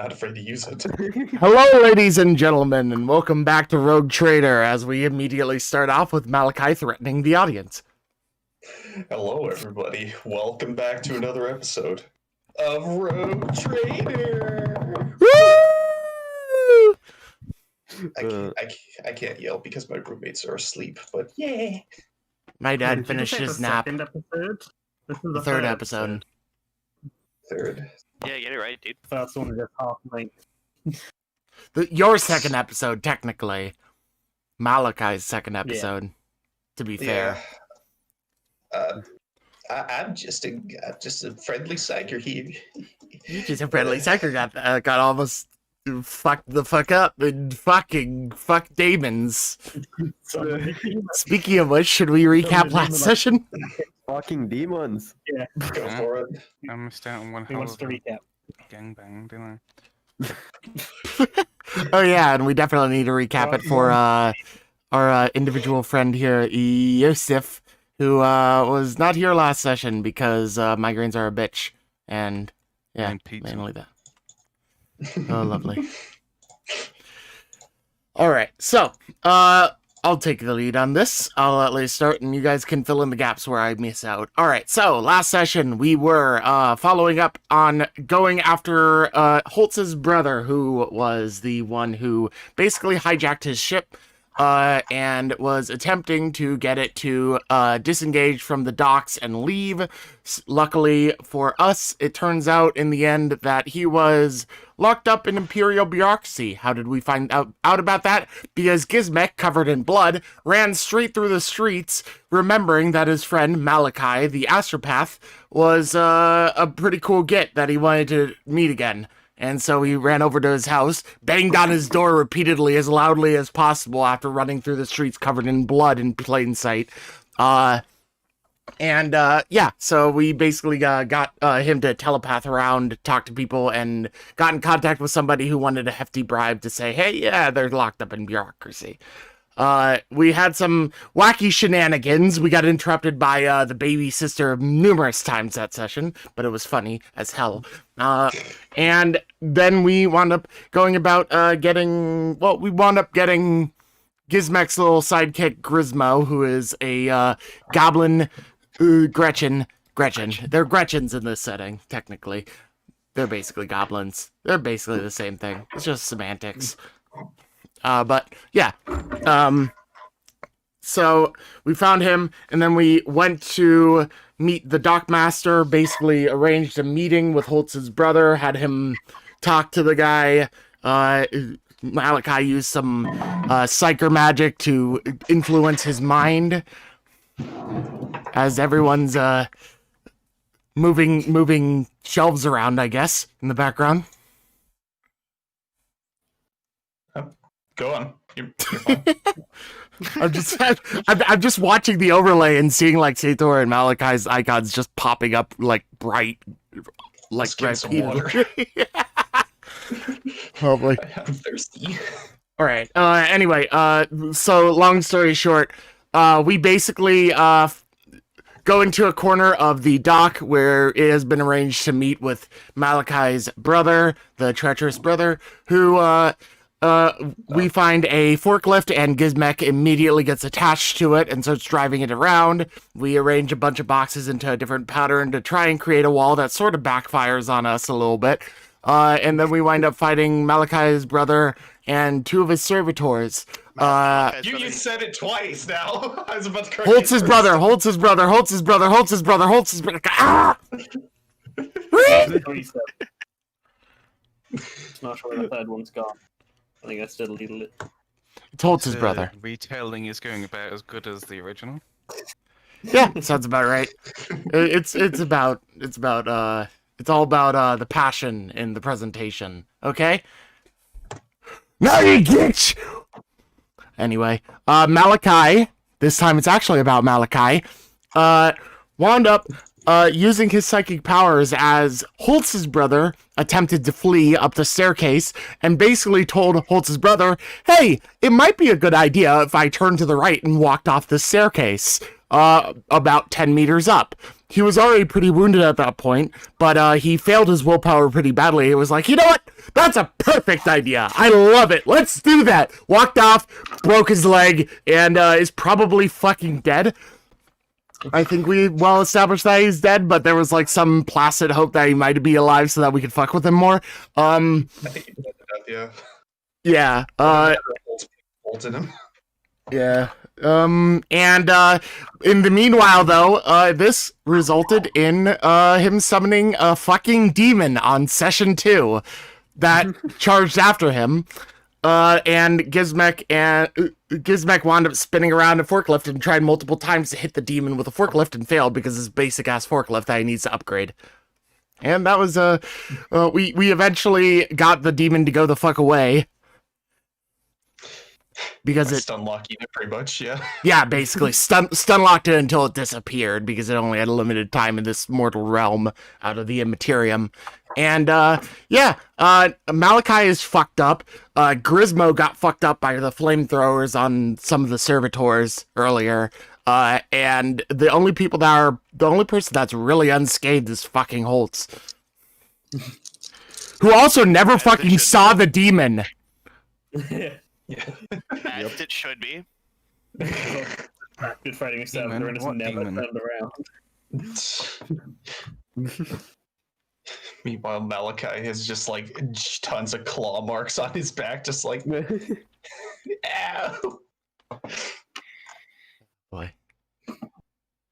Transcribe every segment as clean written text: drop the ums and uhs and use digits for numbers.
not afraid to use it. Hello, ladies and gentlemen, and welcome back to Rogue Trader, as we immediately start off with Malachi threatening the audience. Hello, everybody. Welcome back to another episode of Rogue Trader. Woo! I can't yell because my roommates are asleep, but yeah. My dad Did you finished say his the nap. second episode? This is The third episode. Third. Yeah, get it right, dude. First one is just half length. Your second episode, technically. Malachi's second episode, to be fair. Yeah. I'm just a friendly psyker here. You just a friendly second got almost fucked the fuck up and fuck demons. Speaking of which, should we recap last session? Fucking demons. Yeah, Go for it. I missed out on one he hell wants of to a recap. gangbang, didn't Oh yeah, and we definitely need to recap it for our individual friend here, Yosef, who was not here last session because migraines are a bitch, and yeah, And pizza. mainly that. Oh, lovely. All right, so I'll take the lead on this. I'll at least start, and you guys can fill in the gaps where I miss out. All right, so last session we were following up on going after Holtz's brother, who was the one who basically hijacked his ship and was attempting to get it to disengage from the docks and leave. Luckily for us, it turns out in the end that he was locked up in Imperial bureaucracy. How did we find out about that? Because Gizmek, covered in blood, ran straight through the streets, remembering that his friend Malachi, the astropath, was a pretty cool git that he wanted to meet again. And so he ran over to his house, banged on his door repeatedly as loudly as possible after running through the streets covered in blood in plain sight. Yeah, so we basically got him to telepath around, talk to people, and got in contact with somebody who wanted a hefty bribe to say, hey, yeah, they're locked up in bureaucracy. We had some wacky shenanigans. We got interrupted by the baby sister numerous times that session, but it was funny as hell. And then we wound up going about getting Gizmek's little sidekick, Grismo, who is a goblin Gretchen. They're Gretchens in this setting, technically. They're basically goblins. They're basically the same thing. It's just semantics. But yeah, so we found him, and then we went to meet the dockmaster, basically arranged a meeting with Holtz's brother, had him talk to the guy. Malachi used some psyker magic to influence his mind as everyone's moving shelves around, I guess, in the background. Go on. You're fine. I'm just watching the overlay and seeing like Sator and Malachi's icons just popping up like bright, like Let's get some water. Probably. I'm thirsty. All right. Anyway. So long story short, we basically go into a corner of the dock where it has been arranged to meet with Malachi's brother, the treacherous brother, who we find a forklift, and Gizmek immediately gets attached to it and starts driving it around. We arrange a bunch of boxes into a different pattern to try and create a wall that sort of backfires on us a little bit. And then we wind up fighting Malachi's brother and two of his servitors. You said it twice now. I was about to correct Holtz's you brother, first. Holtz's brother, Holtz's brother, Holtz's brother, Holtz's brother. Ah! Not sure where the third one's gone. I think I still deleted it. It's Holtz's The brother. retelling is going about as good as the original. Yeah, sounds about right. It's all about the passion in the presentation. Okay? Now you get. Anyway, Malachi. This time it's actually about Malachi. Wound up using his psychic powers as Holtz's brother attempted to flee up the staircase and basically told Holtz's brother, hey, it might be a good idea if I turned to the right and walked off the staircase about 10 meters up. He was already pretty wounded at that point, but he failed his willpower pretty badly. It was like, you know what? That's a perfect idea. I love it. Let's do that. Walked off, broke his leg, and is probably fucking dead. I think we well established that he's dead, but there was like some placid hope that he might be alive so that we could fuck with him more. I think he ended up, yeah. Yeah. Holes in him. Yeah. And in the meanwhile, though, this resulted in him summoning a fucking demon on session 2 that charged after him. And Gizmek wound up spinning around a forklift and tried multiple times to hit the demon with a forklift and failed because his basic ass forklift that he needs to upgrade. And that was we eventually got the demon to go the fuck away. Because it stun locking it pretty much, yeah. Yeah, basically stun locked it until it disappeared because it only had a limited time in this mortal realm out of the immaterium. And Malachi is fucked up. Gizmo got fucked up by the flamethrowers on some of the servitors earlier. And the only person that's really unscathed is fucking Holtz. Who also never fucking saw the demon. Yeah. As it should be. Good fighting yourself, Demon? and it's What never demon? turned around. Meanwhile, Malachi has just like tons of claw marks on his back, just like, ow. Boy.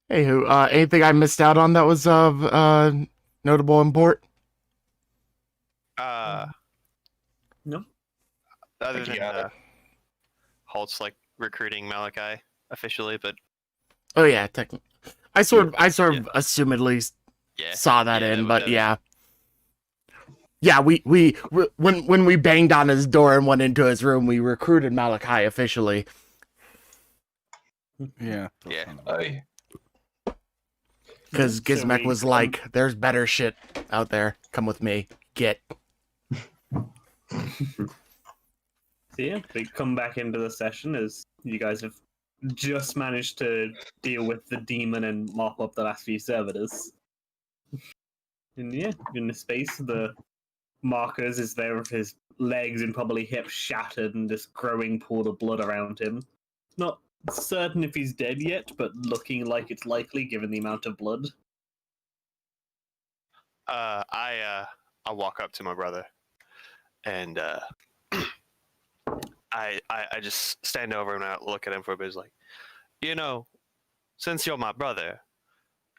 Hey, anything I missed out on that was of notable import? No. Other than Yeah. Holtz like recruiting Malachi officially, but Oh yeah, technically. I sort of assumedly yeah. saw that Yeah, in, that but was- yeah. Yeah, we when we banged on his door and went into his room, we recruited Malachi officially. Yeah. Yeah. Because So Gizmek we- was like, there's better shit out there. Come with me. Get. So yeah, we come back into the session as you guys have just managed to deal with the demon and mop up the last few servitors. And yeah, in the space, the markers is there of his legs and probably hips shattered and this growing pool of blood around him. Not certain if he's dead yet, but looking like it's likely given the amount of blood. I walk up to my brother, and I just stand over him and I look at him for a bit. It's like, since you're my brother,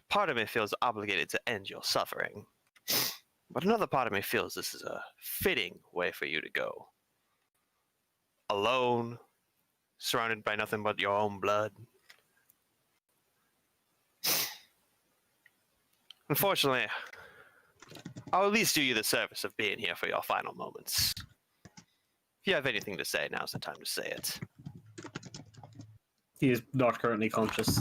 part of me feels obligated to end your suffering, but another part of me feels this is a fitting way for you to go. Alone, surrounded by nothing but your own blood. Unfortunately, I'll at least do you the service of being here for your final moments. If you have anything to say, now's the time to say it. He is not currently conscious.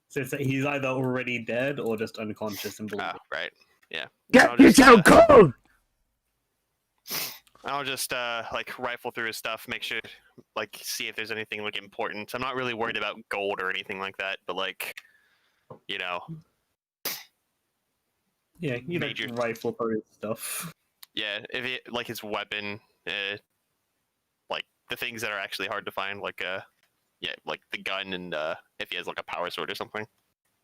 So he's either already dead or just unconscious and bleeding. Right. Yeah. Get yourself cold! I'll just rifle through his stuff, make sure see if there's anything important. I'm not really worried about gold or anything like that, but Yeah, you Major- don't rifle through his stuff. yeah, if it his weapon, the things that are actually hard to find, the gun and if he has a power sword or something,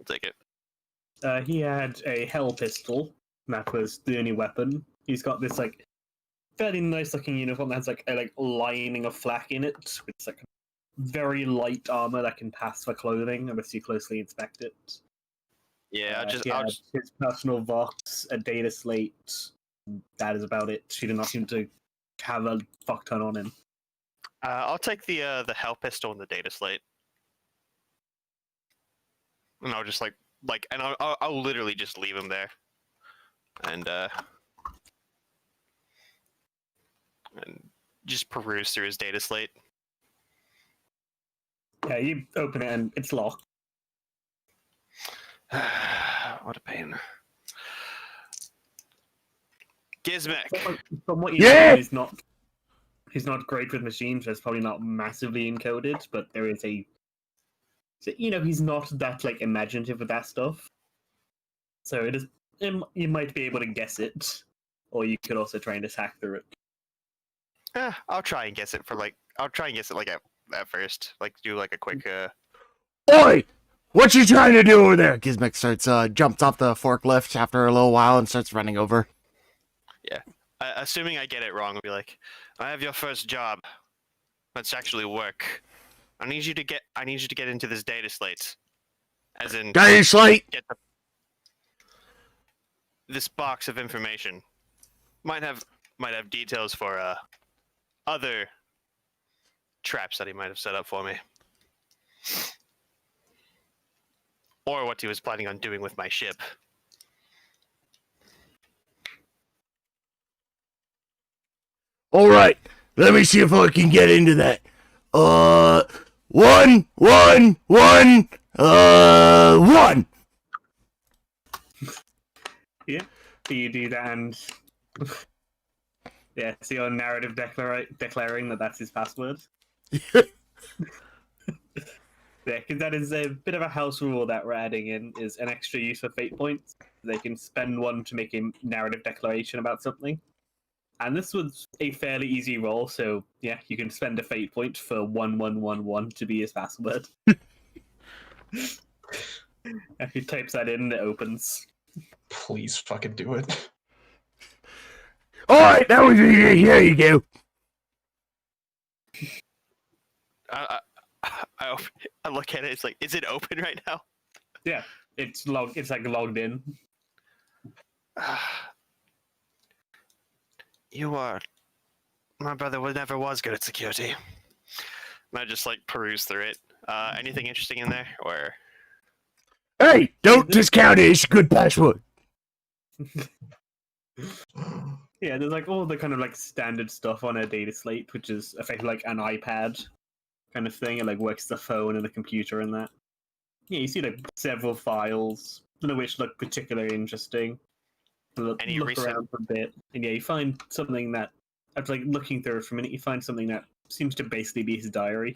I'll take it. He had a hell pistol. That was the only weapon. He's got this fairly nice looking uniform that has a lining of flak in it, with very light armor that can pass for clothing unless you closely inspect it. Yeah, He had his personal vox, a data slate. That is about it. She did not seem to have a fuck ton on him. I'll take the hell pistol and the data slate, and I'll just and I'll literally just leave him there, and just peruse through his data slate. Yeah, you open it and it's locked. What a pain. Gizmek. From what you Yeah! know, he's not great with machines, so it's probably not massively encoded, but there is he's not that imaginative with that stuff. So you might be able to guess it. or you could also try and just hack through it. I'll try and guess it like at first. Like do like a quick Oi! What you trying to do over there? Gizmek starts, jumps off the forklift after a little while and starts running over. assuming I get it wrong, I'll be like, I have your first job. Let's actually work. I need you to get into this data slate. As in Data slate! get this box of information. Might have details for other traps that he might have set up for me. Or what he was planning on doing with my ship. Alright, let me see if I can get into that. 1, 1, 1, 1! Yeah, so you do that, and yeah, so your narrative declaring that that's his password. Yeah, because that is a bit of a house rule that we're adding in, is an extra use of fate points. They can spend one to make a narrative declaration about something. And this was a fairly easy roll, so yeah, you can spend a fate point for 1111 to be his password. If he types that in, it opens. Please fucking do it. Alright, that was here you go. I look at it. It's like, is it open right now? Yeah, it's logged in. My brother never was good at security. And I just like peruse through it. Anything interesting in there, or? Hey, don't discount it, it's a good password. Yeah, there's like all the kind of like standard stuff on a data slate, which is effectively like an iPad kind of thing. It like works the phone and the computer and that. Yeah, you see like several files, none of which look particularly interesting. Look around for a bit, and yeah, you find something that, after like looking through it for a minute, you find something that seems to basically be his diary.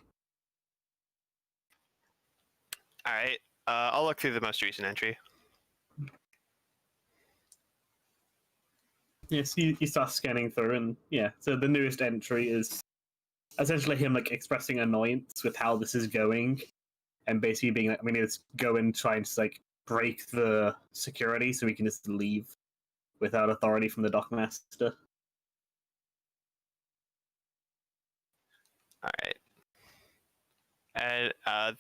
All right, I'll look through the most recent entry. Yes, you start scanning through, and yeah, so the newest entry is essentially him like expressing annoyance with how this is going, and basically being like, I mean, let's go and try and just like break the security so we can just leave without authority from the dockmaster. All right. And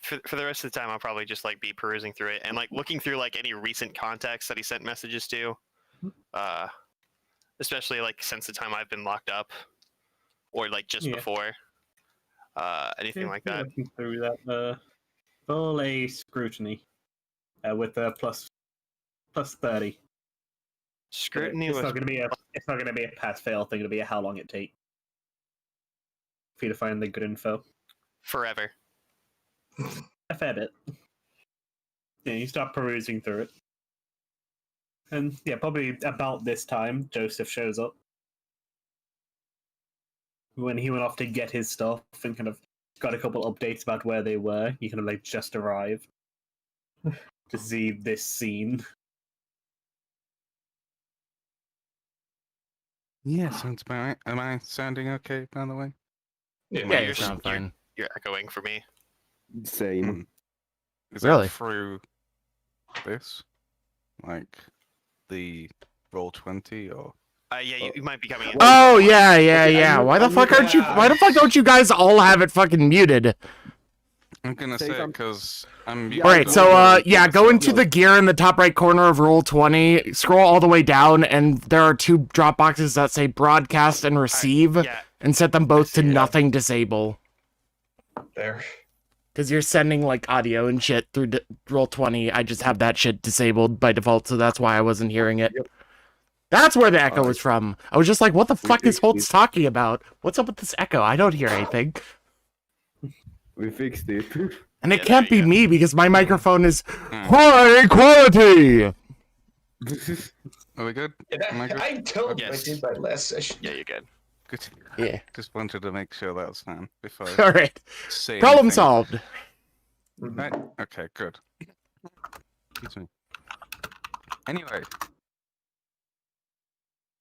for the rest of the time, I'll probably just like be perusing through it and like looking through like any recent contacts that he sent messages to, especially like since the time I've been locked up, or like just before, anything like that. Looking through that, full a scrutiny with a plus 30. Scrutiny It's was not going to be a pass fail thing. It'll be a how long it takes for you to find the good info. forever. A fair bit. Yeah, you start perusing through it. And yeah, probably about this time, Joseph shows up. When he went off to get his stuff and kind of got a couple updates about where they were, he kind of like just arrived to see this scene. Yeah, sounds about right. Am I sounding okay, by the way? Yeah, you sound fine. You're echoing for me. Same. Is Really? that through this? Like the roll 20 or? Yeah, you might be coming in. Oh, yeah. Why the fuck don't you guys all have it fucking muted? I'm gonna Say say it something. because I'm. Yeah, Alright, so, go into the gear in the top right corner of roll 20, scroll all the way down, and there are two drop boxes that say broadcast and receive, Yeah, and set them both to nothing disable. There. Because you're sending, like, audio and shit through roll 20, I just have that shit disabled by default, so that's why I wasn't hearing it. Yep. That's where the echo was from. I was just like, what the fuck is fixed Holtz it. talking about? What's up with this echo? I don't hear anything. We fixed it. And it Yeah, can't there you be go. me because my microphone is high quality. Are we good? And Am I good? I told you I Yes. did my last session. yeah, you're good. Good. Yeah. Just wanted to make sure that was fine before I All right. say Problem anything. solved. Right. Okay, good. Excuse me. Anyway,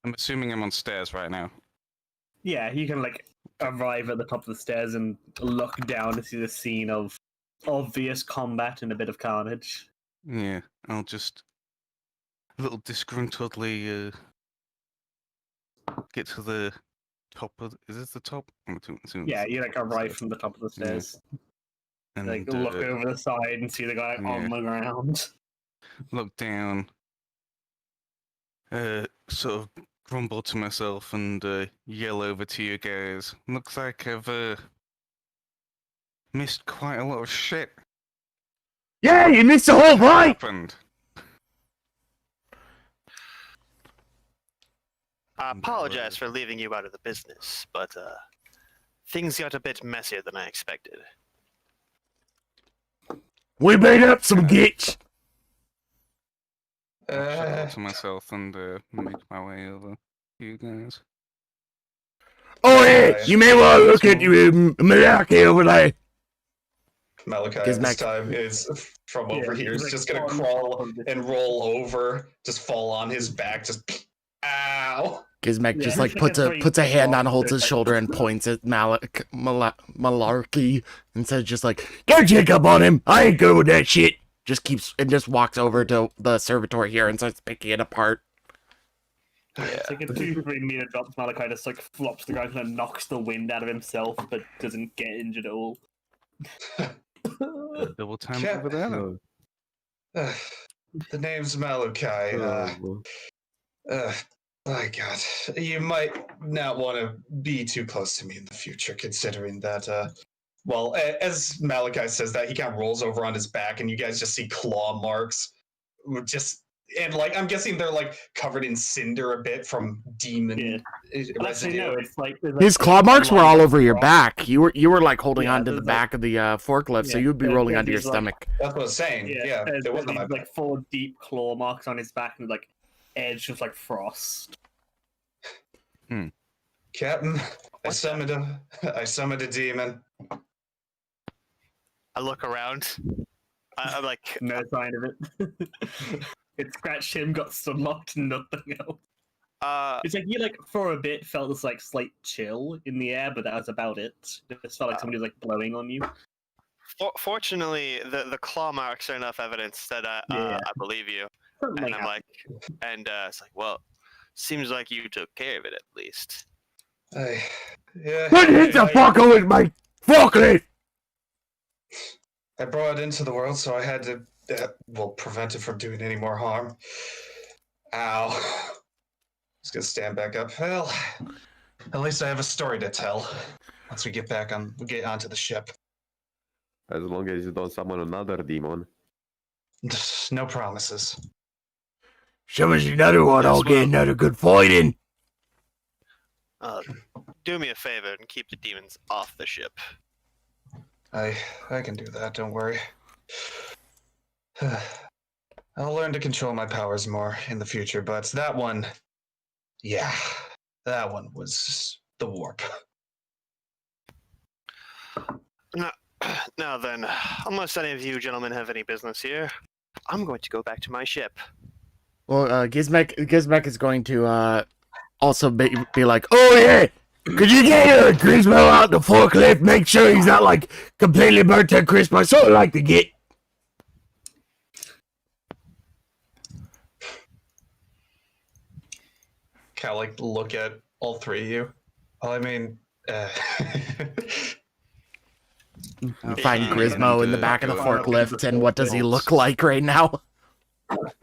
I'm assuming I'm on stairs right now. Yeah, you can like arrive at the top of the stairs and look down to see the scene of obvious combat and a bit of carnage. Yeah, I'll just a little disgruntledly get to the top of. Is this the top? I'm assuming Yeah, it's the you like top of the arrive stairs. from the top of the Yeah. stairs. And Like look over the side and see the guy yeah. on the ground. look down, sort of grumble to myself and yell over to you guys. Looks like I've missed quite a lot of shit. Yeah, you missed the whole What fight! happened? I apologize for leaving you out of the business, but things got a bit messier than I expected. We beat up some gits! I'll chuckle Uh, to myself and make my way over to you guys. Oh yeah, Right. you may want to look at Malachi over there. Malachi Gizmek. this time is from over Yeah, here. he's He's like just gonna on crawl top of the- and roll over, just fall on his back, just ow. Gizmek Yeah, just he's like like a puts a hand on three-claw, Holtz's like- shoulder and points at Malarkey and says just like, go check up on him. I ain't good with that shit. Just walks over to the servitor here and starts picking it apart. It's like a 2-3 meter drop. Malachi just like flops the ground and knocks the wind out of himself, but doesn't get injured at all. Double time Cap- over there. Then. Uh, the name's Malachi. Oh, My God, you might not want to be too close to me in the future, considering that. Well, as Malachi says that, he kind of rolls over on his back, and you guys just see claw marks, and like I'm guessing they're like covered in cinder a bit from demon Actually, residue. no, it's like His claw marks were all over your rock. back. You were like holding Yeah, onto the there's, back of the forklift, so yeah, you'd be there's- rolling there's onto your these, like- stomach. That's what I was saying. Yeah, there's it wasn't on my these, back. like 4 deep claw marks on his back and like edge of like frost. Captain, I summoned a demon. I look around. I'm like, No sign of it. It scratched him, got sunlocked, nothing else. It's like you like for a bit felt this like slight chill in the air, but that was about it. It just felt like somebody was like blowing on you. fortunately, the claw marks are enough evidence that I believe you. Something And I'm happened. like, it's like, well, seems like you took care of it at least. Yeah. What hit the fucker with my forklift? I brought it into the world, so I had to, prevent it from doing any more harm. Ow. Just gonna stand back up. Well, at least I have a story to tell. Once we get onto the ship. as long as you don't summon another demon. No promises. Show us another one, I'll get another good fight in. Do me a favor and keep the demons off the ship. I can do that, don't worry. I'll learn to control my powers more in the future, but that one was the warp. Now then, unless any of you gentlemen have any business here, I'm going to go back to my ship. Well, Gizmek is going to also be like, oh yeah, could you get Gizmo out the forklift? Make sure he's not like completely burnt to crisp. I sort of like to get. Kind of like look at all three of you. Well, I mean, You I'll find Yeah, Gizmo in the and, back of the go forklift, and what does he Bolts. look like right now?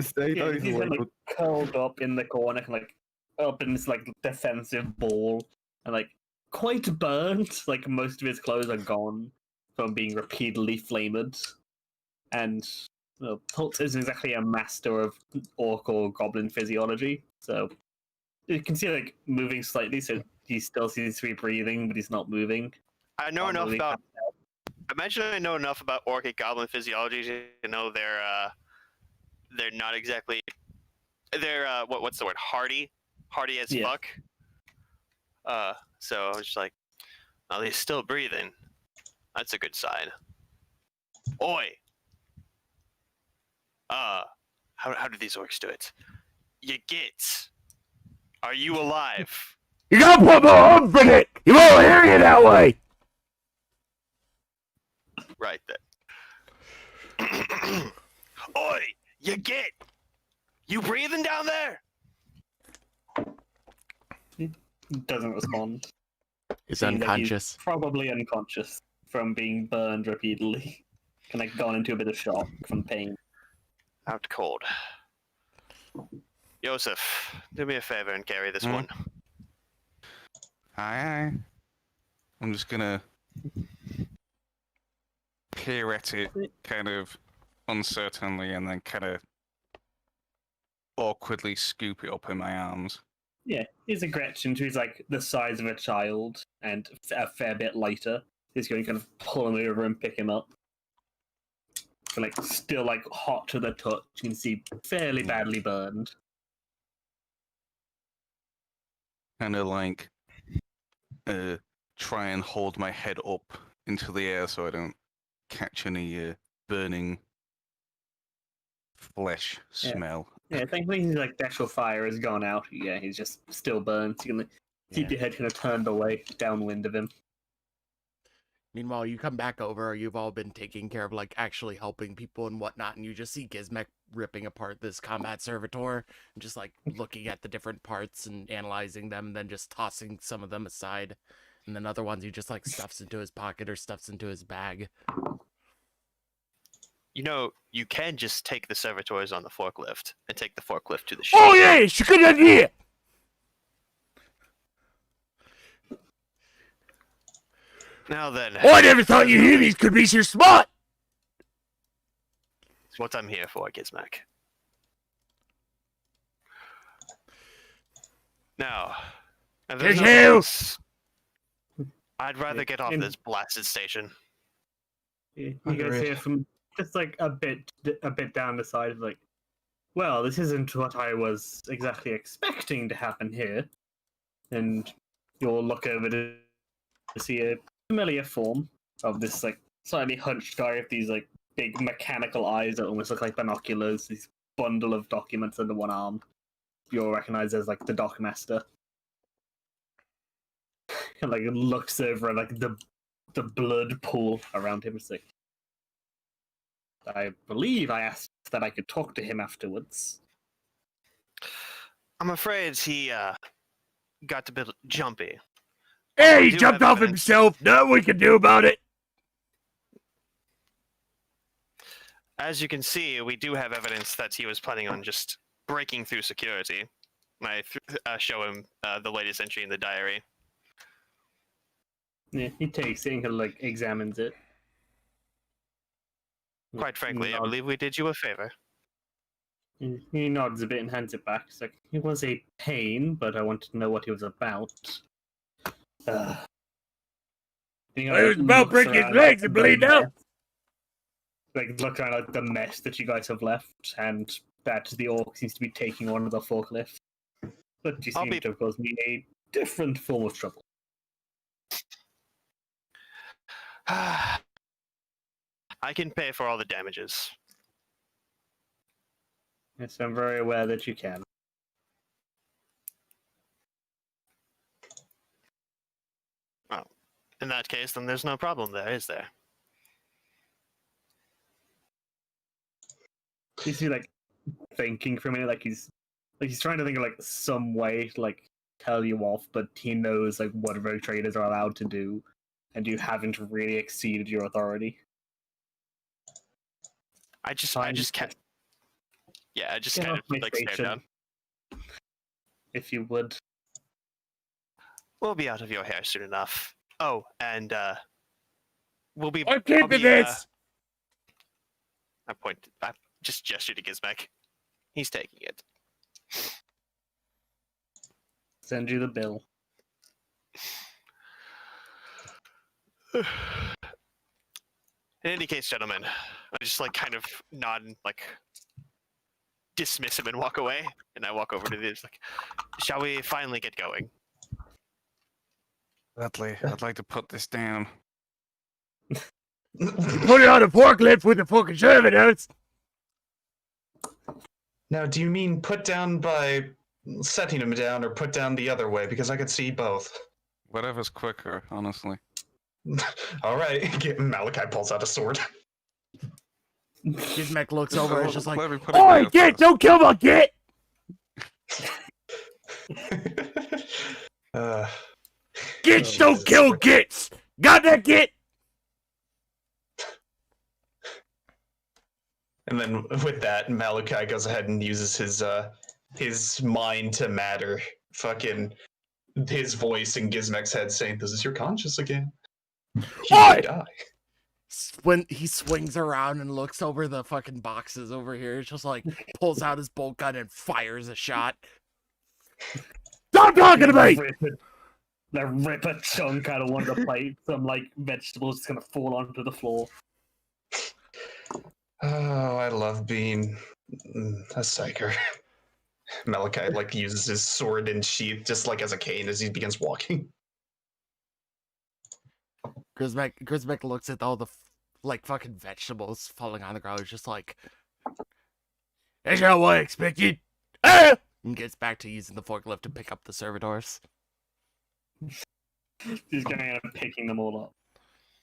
Stay Yeah, nice, he's like, like curled up in the corner, like up in this like defensive ball, and like quite burnt. Like most of his clothes are gone from being repeatedly flamed, and Pultz isn't exactly a master of orc or goblin physiology, so you can see like moving slightly. So he still seems to be breathing, but he's not moving. I know Not enough moving. about. Imagine I know enough about orcic goblin physiology to know they're not exactly. They're what's the word? Hardy as Yeah. fuck. So I was just like, well, he's still breathing. That's a good sign. Oi. How do these orcs do it? You get. Are you alive? You gotta put more oomph in it! You won't hear you that way! Right then. Oi! You breathing down there? He doesn't respond. He's Seems like unconscious. he's probably unconscious from being burned repeatedly. Kind of gone into a bit of shock from pain. Out cold. Joseph, do me a favor and carry this Hmm? one. Aye. I'm just gonna peer at it kind of uncertainly and then kind of awkwardly scoop it up in my arms. Yeah, he's a Gretchen who's like the size of a child and a fair bit lighter. He's going to kind of pull him over and pick him up. But like still like hot to the touch. You can see fairly badly burned. Kind of like try and hold my head up into the air so I don't catch any burning flesh Yeah. smell. Yeah, thankfully he's like the actual fire has gone out. Yeah, he's just still burned. So you can keep your head kind of turned away, downwind of him. Meanwhile, you come back over, you've all been taking care of, like, actually helping people and whatnot, and you just see Gizmek ripping apart this combat servitor, and just, like, looking at the different parts and analyzing them, then just tossing some of them aside. And then other ones he just, like, stuffs into his pocket or stuffs into his bag. You know, you can just take the servitors on the forklift and take the forklift to the ship. Oh, yeah, it's a good idea! Now then, Oh, I never thought you humans could be so smart! it's what I'm here for, Gizmek. Now, if there's nothing Gizmo! else, I'd rather get off this blasted station. You guys hear from just like a bit down the side of like, well, this isn't what I was exactly expecting to happen here. And you'll look over to see a familiar form of this like slightly hunched guy with these like big mechanical eyes that almost look like binoculars, this bundle of documents under one arm. You'll recognize as like the dockmaster. And like looks over at like the blood pool around him. It's like, I believe I asked that I could talk to him afterwards. I'm afraid he got a bit jumpy. Hey, We he do jumped have off evidence. himself! Nothing we can do about it! As you can see, we do have evidence that he was planning on just breaking through security. I show him the latest entry in the diary. Yeah, he takes it and kind of like examines it. Quite frankly, I Nods- believe we did you a favor. He nods a bit and hands it back. It's like, it was a pain, but I wanted to know what he was about. He It was about looks breaking his around legs at and the bleeding out. mess. Like, look around at the mess that you guys have left, and that the orc seems to be taking on the forklift. But you I'll seem be- to have caused me a different form of trouble. I can pay for all the damages. Yes, I'm very aware that you can. In that case, then there's no problem there, is there? You see, like, thinking for a minute, like he's trying to think of like some way to like tell you off, but he knows like what rogue traders are allowed to do, and you haven't really exceeded your authority. I just Fine. can't. Yeah, I just Get kind off of my like stare station. down. If you would. We'll be out of your hair soon enough. Oh, and we'll be. I'm I'll keeping be, this! I just gestured to Gizmek. He's taking it. Send you the bill. In any case, gentlemen, I just like kind of nod and like dismiss him and walk away. And I walk over to this like, shall we finally get going? Dudley, I'd like to put this down. Put it on a forklift with the fucking servitors! Now, do you mean put down by setting him down or put down the other way because I could see both. Whatever's quicker, honestly. All right, Malachi pulls out a sword. Gizmek looks over and is just like, Let me put it "Oi, down Git! first. Don't kill my Git!" uh, Gits Oh, don't Jesus. kill Gits! Got that, Git? and then with that, Malachi goes ahead and uses his mind to matter. Fucking his voice in Gizmek's head saying, "This is your conscience again. You Oi! may die." When he swings around and looks over the fucking boxes over here, it's just like pulls out his bolt gun and fires a shot. Stop talking to me! Rip a chunk out of one of the plates. Some like vegetables just gonna fall onto the floor. Oh, I love being a psyker. Malachi uses his sword and sheath just like as a cane as he begins walking. Gizmek looks at all the fucking vegetables falling on the ground. It's just like, that's not what I expected. Ah! And gets back to using the forklift to pick up the servitors. He's going out and picking them all up.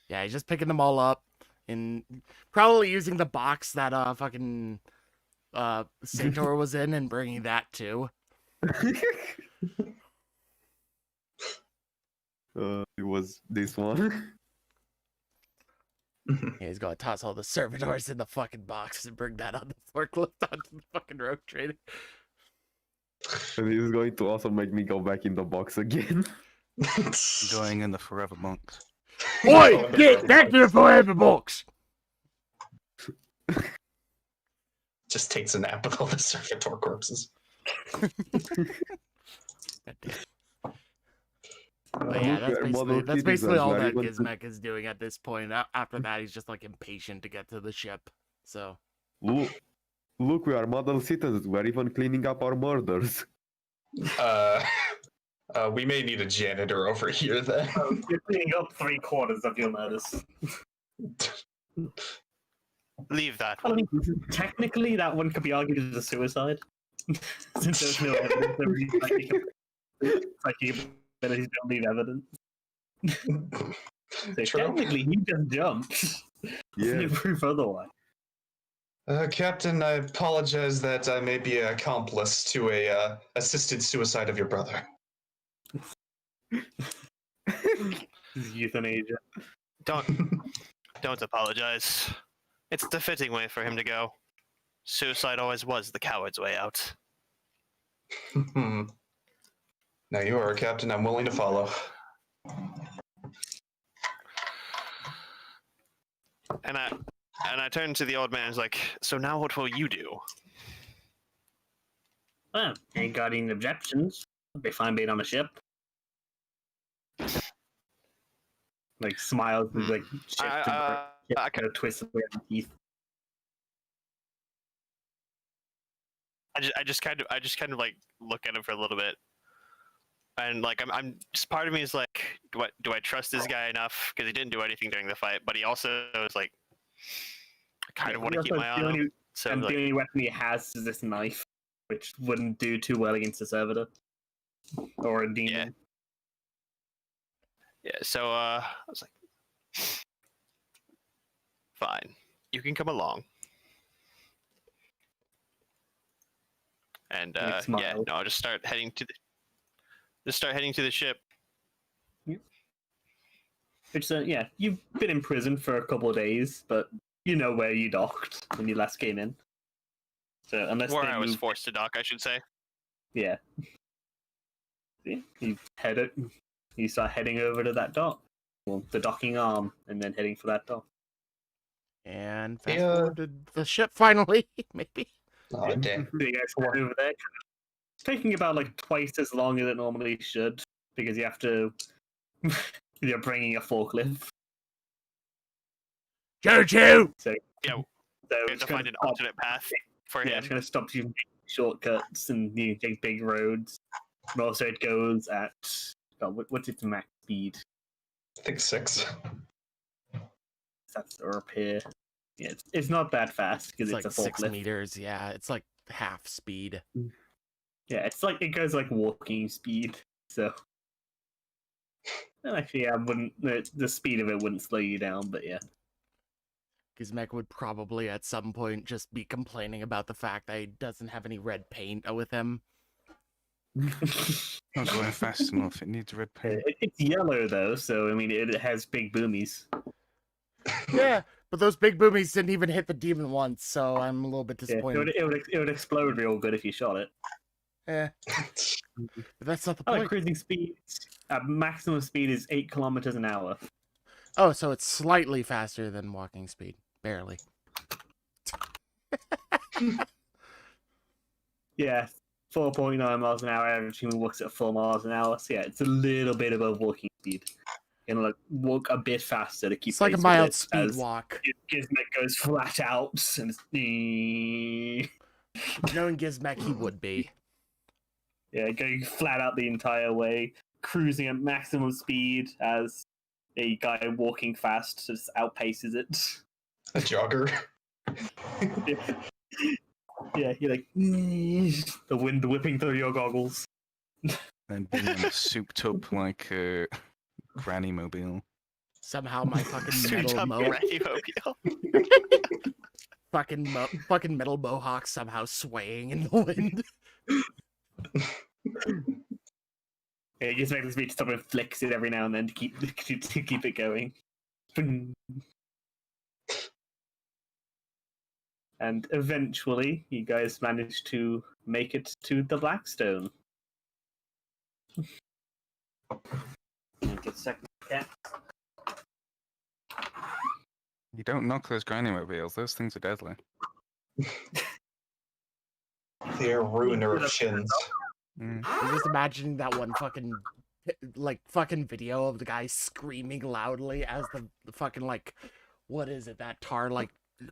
Yeah, he's just picking them all up and probably using the box that fucking Sator was in and bringing that too. It was this one. Yeah, he's gonna toss all the servitors in the fucking box and bring that on the forklift onto the fucking road train. And he's going to also make me go back in the box again. Going in the forever monks. Oi, get back to the forever box! Just takes a nap with all the servitor corpses. But yeah, that's Your basically, model that's kit basically is all very that good. Gizmek is doing at this point. After that, he's just like impatient to get to the ship. So Look, we are model citizens. We're even cleaning up our murders. We may need a janitor over here then. You're cleaning up 3/4 of your murders. Leave that I one. mean, technically, that one could be argued as a suicide. Since there's no evidence of any psychic abilities don't leave evidence. So True. technically, he just jumped. Yeah. No proof otherwise. Captain, I apologize that I may be an accomplice to a assisted suicide of your brother. Euthanasia. Don't apologize. It's the fitting way for him to go. Suicide always was the coward's way out. Now you are a captain I'm willing to follow. And I turn to the old man and was like, so now what will you do? Well, ain't got any objections. I'll be fine being on a ship. Like smiles and like shifts I kind of twists away the teeth. I just kind of like look at him for a little bit, and like I'm just part of me is like, do I trust this guy enough because he didn't do anything during the fight, but he also is like, I kind of want to keep my eye on him. So And like, the only weapon he has is this knife, which wouldn't do too well against a servitor or a demon. yeah. So I was like, fine, you can come along. And Like yeah, smile. no, I'll just start heading to the ship. Which, yeah, you've been in prison for a couple of days, but you know where you docked when you last came in. So unless Where they I was moved- forced to dock, I should say. yeah, you start heading over to that dock, well, the docking arm, and then heading for that dock. And fast Yeah. forward to the ship finally, maybe. Oh, damn. So you guys head over there. It's taking about like twice as long as it normally should because you have to. You're bringing a forklift. Choo choo! So Yeah, so we have it's to gonna find an stop- alternate path for Yeah, him. it's going to stop you making shortcuts and you take big roads. And also, it goes at what's its max speed? I think 6. That's up here. Yeah, it's not that fast because It's it's, like a 6 forklift. meters. Yeah, it's like half speed. Yeah, Yeah, it's like it goes like walking speed. So, well, actually, I wouldn't. The speed of it wouldn't slow you down, but yeah. Gizmek would probably at some point just be complaining about the fact that he doesn't have any red paint with him. Not going fast enough. It needs red paint. It's yellow though, so I mean, it has big boomies. Yeah, but those big boomies didn't even hit the demon once, so I'm a little bit Yeah, disappointed. it would explode real good if you shot it. Yeah, but that's not the Oh, point. cruising speed. Maximum speed is 8 kilometers an hour. Oh, so it's slightly faster than walking speed. Barely. Yeah, 4.9 miles an hour. Average human walks at 4 miles an hour. So yeah, it's a little bit above walking speed. You know, like walk a bit faster to keep. It's like a pace with mild it, speed as walk. Gizmek goes flat out, and Knowing Gizmek, he would be. yeah, going flat out the entire way, cruising at maximum speed as a guy walking fast just outpaces it. A jogger. Yeah, you're like the wind whipping through your goggles. And being on a souped up like granny mobile. Somehow my fucking Souped metal up granny mobile. fucking metal mohawk somehow swaying in the wind. Yeah, you just make the speed stop and flicks it every now and then to keep it going. And eventually, you guys manage to make it to the Blackstone. Get a second. Yeah. You don't knock those granny mobiles. Those things are deadly. They're a ruiner of shins. Mm. I'm just imagining that one fucking video of the guy screaming loudly as the fucking what is it, that tar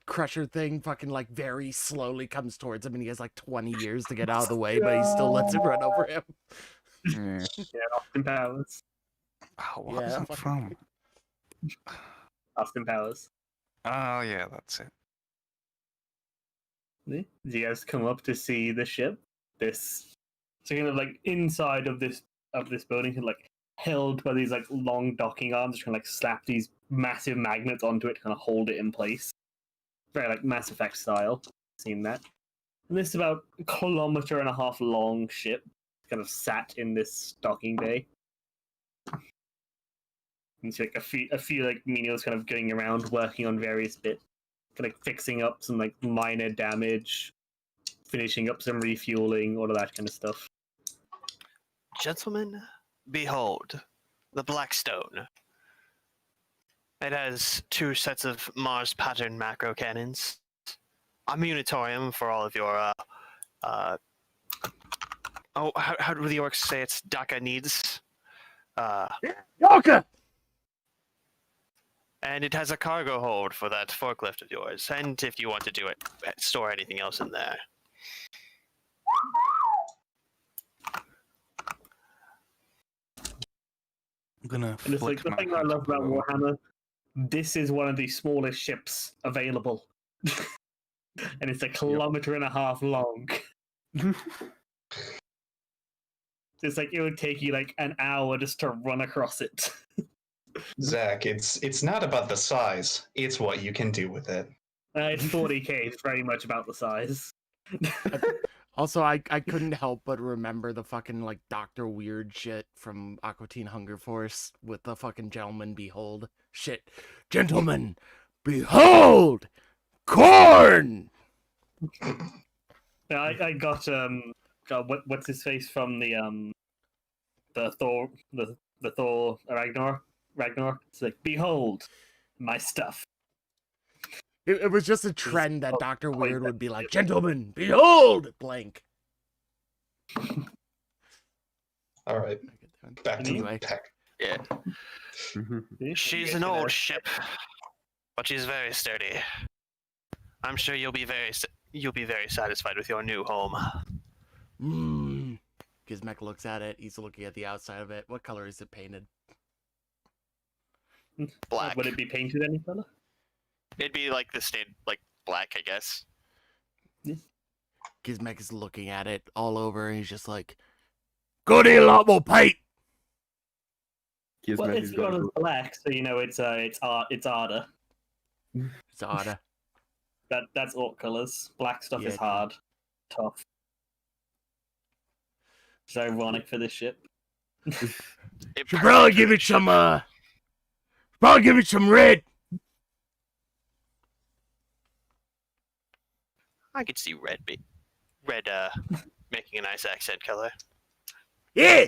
crusher thing fucking very slowly comes towards him, and he has 20 years to get out of the way, but he still lets it run over him. Yeah. Yeah, Austin Powers. Oh, what Yeah, was that fucking- from? Austin Powers. Oh, yeah, that's it. Yeah. You guys come up to see the ship. So kind of inside of this building, kind of held by these long docking arms, just kind of slap these massive magnets onto it to kind of hold it in place. Very Mass Effect style. Seen that. And this is about 1.5 kilometers long ship, kind of sat in this docking bay. And see a few menials kind of going around working on various bits, kind of fixing up some minor damage, finishing up some refueling, all of that kind of stuff. Gentlemen, behold, the Blackstone. It has 2 sets of Mars pattern macro cannons, a munitorium for all of your how do the orcs say it's DACA needs? Yoka! And it has a cargo hold for that forklift of yours, and if you want to do it, store anything else in there. I'm gonna And it's flick the my thing I hat love up a about little. Warhammer, this is one of the smallest ships available. And it's 1.5 kilometers long. It's it would take you an hour just to run across it. Zach, it's not about the size, it's what you can do with it. It's 40k, it's very much about the size. Also, I couldn't help but remember the fucking Dr. Weird shit from Aqua Teen Hunger Force with the fucking Gentlemen Behold shit. Gentlemen, behold! Corn! Yeah, I got God, what's his face from the Thor the Thor Ragnar. It's behold my stuff. It was just a trend that Dr. Weird would be like, Gentlemen, behold! Blank. All right, back to Anyway. the pack. Yeah. She's an old ship, but she's very sturdy. I'm sure you'll be very satisfied with your new home. Gizmek looks at it. He's looking at the outside of it. What color is it painted? Black. Would it be painted any color? It'd be the stain, black, I guess. Gizmek is looking at it all over, and he's just like, "Go need a lot more paint." Gizmek Well, is it's gonna got go. black, so you know it's harder. It's odd. That's orc colors. Black stuff Yeah, is true. hard, tough. It's ironic for this ship. It Should probably give it some. Probably give it some red. I could see red making a nice accent color. Yeah.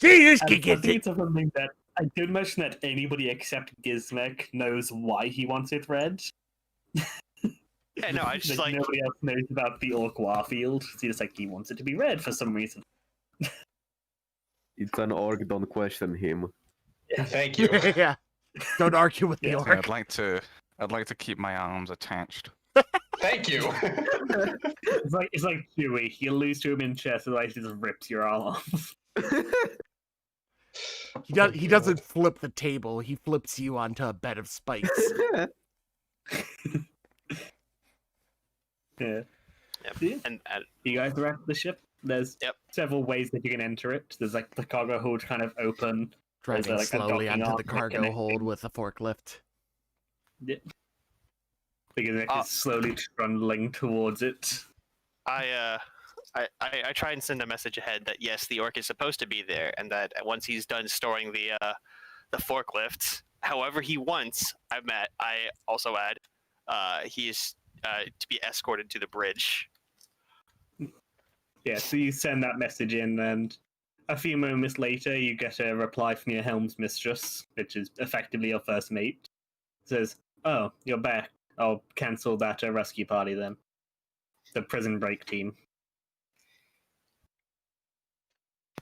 See, this And kid I gets think it. it's something that I did mention that anybody except Gizmek knows why he wants it red. Yeah, no, I just like nobody else knows about the orc warfield. So he's like he wants it to be red for some reason. It's an orc, don't question him. Thank you. Yeah. Don't argue with the Yeah. orc. Yeah, I'd like to keep my arms attached. Thank you. It's like Chewie. You lose to him in chess, otherwise he just rips your arm off. He doesn't flip the table. He flips you onto a bed of spikes. Yeah. Yep. Yeah. and You guys are at the ship. There's Yep. several ways that you can enter it. There's like the cargo hold kind of open. Driving like, a slowly docking onto arm the for cargo connecting. hold with a forklift. Because it is slowly trundling towards it. I try and send a message ahead that yes, the orc is supposed to be there, and that once he's done storing the forklift, however he wants, I also add, he is to be escorted to the bridge. Yeah, so you send that message in, and a few moments later, you get a reply from your helm's mistress, which is effectively your first mate. It says, "Oh, you're back. I'll cancel that rescue party then. The prison break team."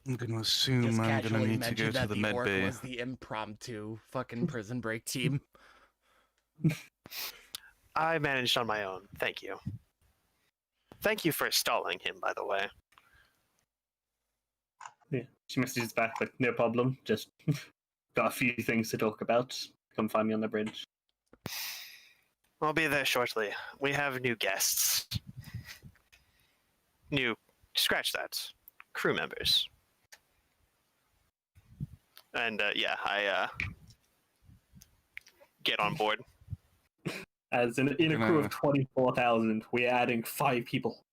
I'm gonna Just assume I'm gonna casually need to go mentioned to that the the med orc bay. was the impromptu fucking prison break team. I managed on my own. Thank you. Thank you for stalling him, by the way. Yeah, she messages back like, "No problem. Just got a few things to talk about. Come find me on the bridge." I'll be there shortly. We have new guests. Scratch that. Crew members. And yeah, I get on board. As in a crew of 24,000, we're adding 5 people.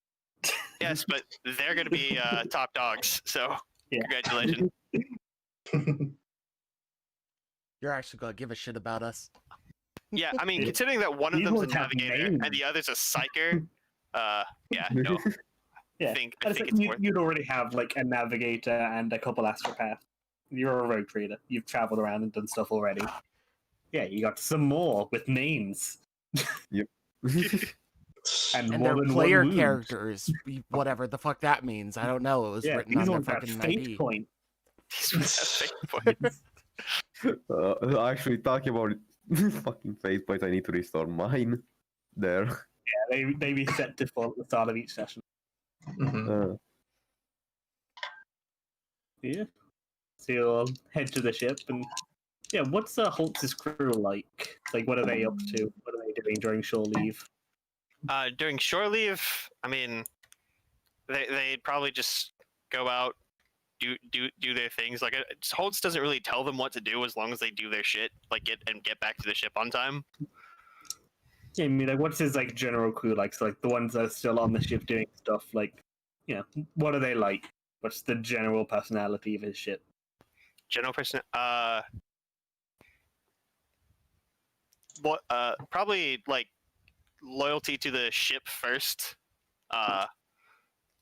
Yes, but they're going to be top dogs, so Yeah. congratulations. You're actually gonna give a shit about us. Yeah, I mean, considering that one of These them's a ones have navigator names. and the other's a psyker, yeah, no, Yeah, I think and it's worth. you'd already have like a navigator and a couple astropaths. You're a road trader. You've traveled around and done stuff already. Yeah, you got some more with names. And more they're than one player wound. characters, whatever the fuck that means. I don't know. It was Yeah, written these on their ones have fucking fate ID. point. These ones have fate points. Actually, talking about fucking face points, I need to restore mine. There. Yeah, they reset default at the start of each session. Mhm. Yeah. So you'll head to the ship and yeah, what's Holtz's crew like? Like, what are they up to? What are they doing during shore leave? During shore leave, I mean, they'd probably just go out, do their things. Like Holtz doesn't really tell them what to do as long as they do their shit, like get back to the ship on time. Yeah, I mean, like, what's his like general crew like? So, like, the ones that are still on the ship doing stuff, like, you know, what are they like? What's the general personality of his ship? General person, probably like loyalty to the ship first.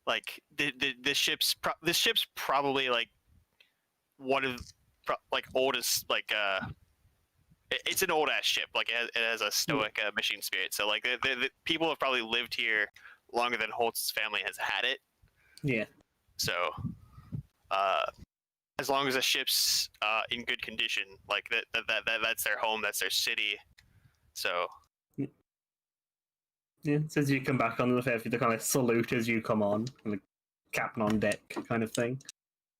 Like the ship's probably like one of like oldest like it's an old ass ship. Like it has a stoic machine spirit. So like the people have probably lived here longer than Holtz's family has had it. Yeah. So as long as the ship's in good condition, like that's their home, that's their city. So Yeah, it says you come back on the fair, they kind of salute as you come on, like captain on deck kind of thing.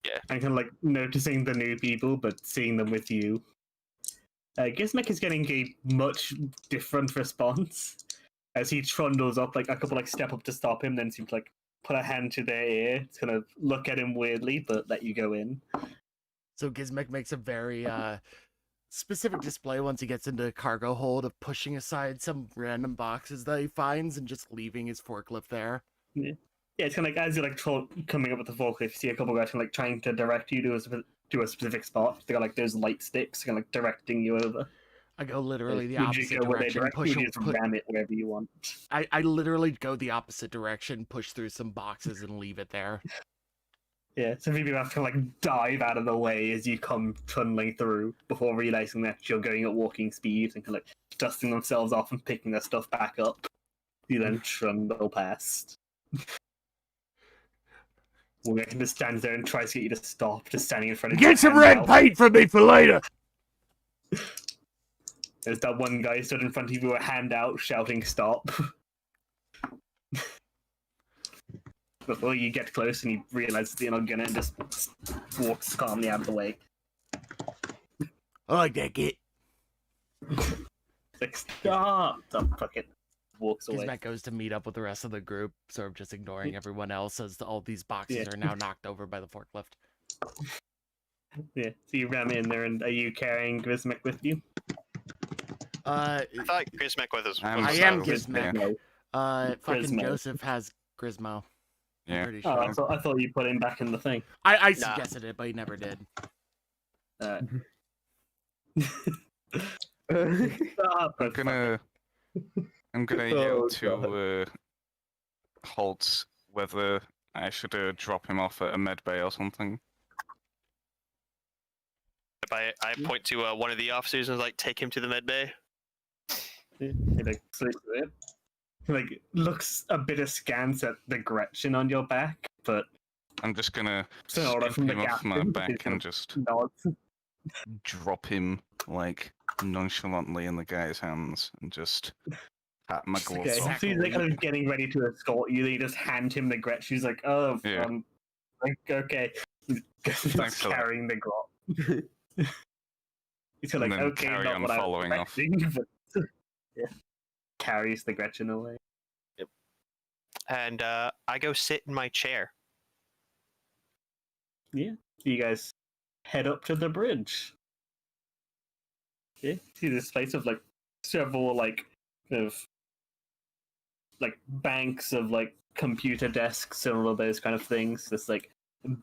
Yeah. And kind of like noticing the new people, but seeing them with you. Gizmek is getting a much different response. as he trundles up, like a couple like step up to stop him, then seems to like put a hand to their ear, to kind of look at him weirdly, but let you go in. So Gizmek makes a very specific display once he gets into the cargo hold of pushing aside some random boxes that he finds and just leaving his forklift there. Yeah, it's kind of like as you're like coming up with the forklift, you see a couple guys kind of like trying to direct you to a specific spot. They got like those light sticks, kind of like directing you over. I go literally the Would you opposite go where they direction. direct? Push, Would you just put, ram it wherever you want? I literally go the opposite direction, push through some boxes, and leave it there. Yeah, some people have to like dive out of the way as you come trundling through before realizing that you're going at walking speed and kind of like dusting themselves off and picking their stuff back up. You then trundle past. We're going to stand there and try to get you to stop, just standing in front of you. Get some red paint for me for later! There's that one guy stood in front of you with a hand out, shouting "Stop!" Before you get close and you realise that you're not gonna, just walks calmly out of the way. I like that kid. Like, stop! Stop, fuck it. Walks away. Gizmek goes to meet up with the rest of the group, sort of just ignoring everyone else as all these boxes are now knocked over by the forklift. Yeah, so you ram in there, and are you carrying Gizmek with you? I thought Gizmek was I am was- Gizmek. No. Fucking Gizmo. Joseph has Grismo. Yeah. Pretty Oh, sure. I thought you put him back in the thing. I Nah. suggested it, but he never did. Stop, I'm gonna Oh, yell God. to Holt whether I should drop him off at a med bay or something. I point to one of the officers and like, take him to the med bay. He like sleeps with it. He like looks a bit askance at the Gretchen on your back, but I'm just gonna So, like, skip from the him off my captain, back he's and like, just nods. drop him like nonchalantly in the guy's hands and just pat my gloves Okay, off. so he's like kind of getting ready to escort you. Then you just hand him the Gretchen. She's like, "Oh, Yeah. like, okay." He's Thanks for that. carrying the Grot. He's kind of And like, then "Okay, carry not on what I was following off. expecting," but yeah, carries the Gretchen away. And I go sit in my chair. Yeah, so you guys head up to the bridge. Yeah, see this place of like several like kind of like banks of like computer desks and all of those kind of things. This like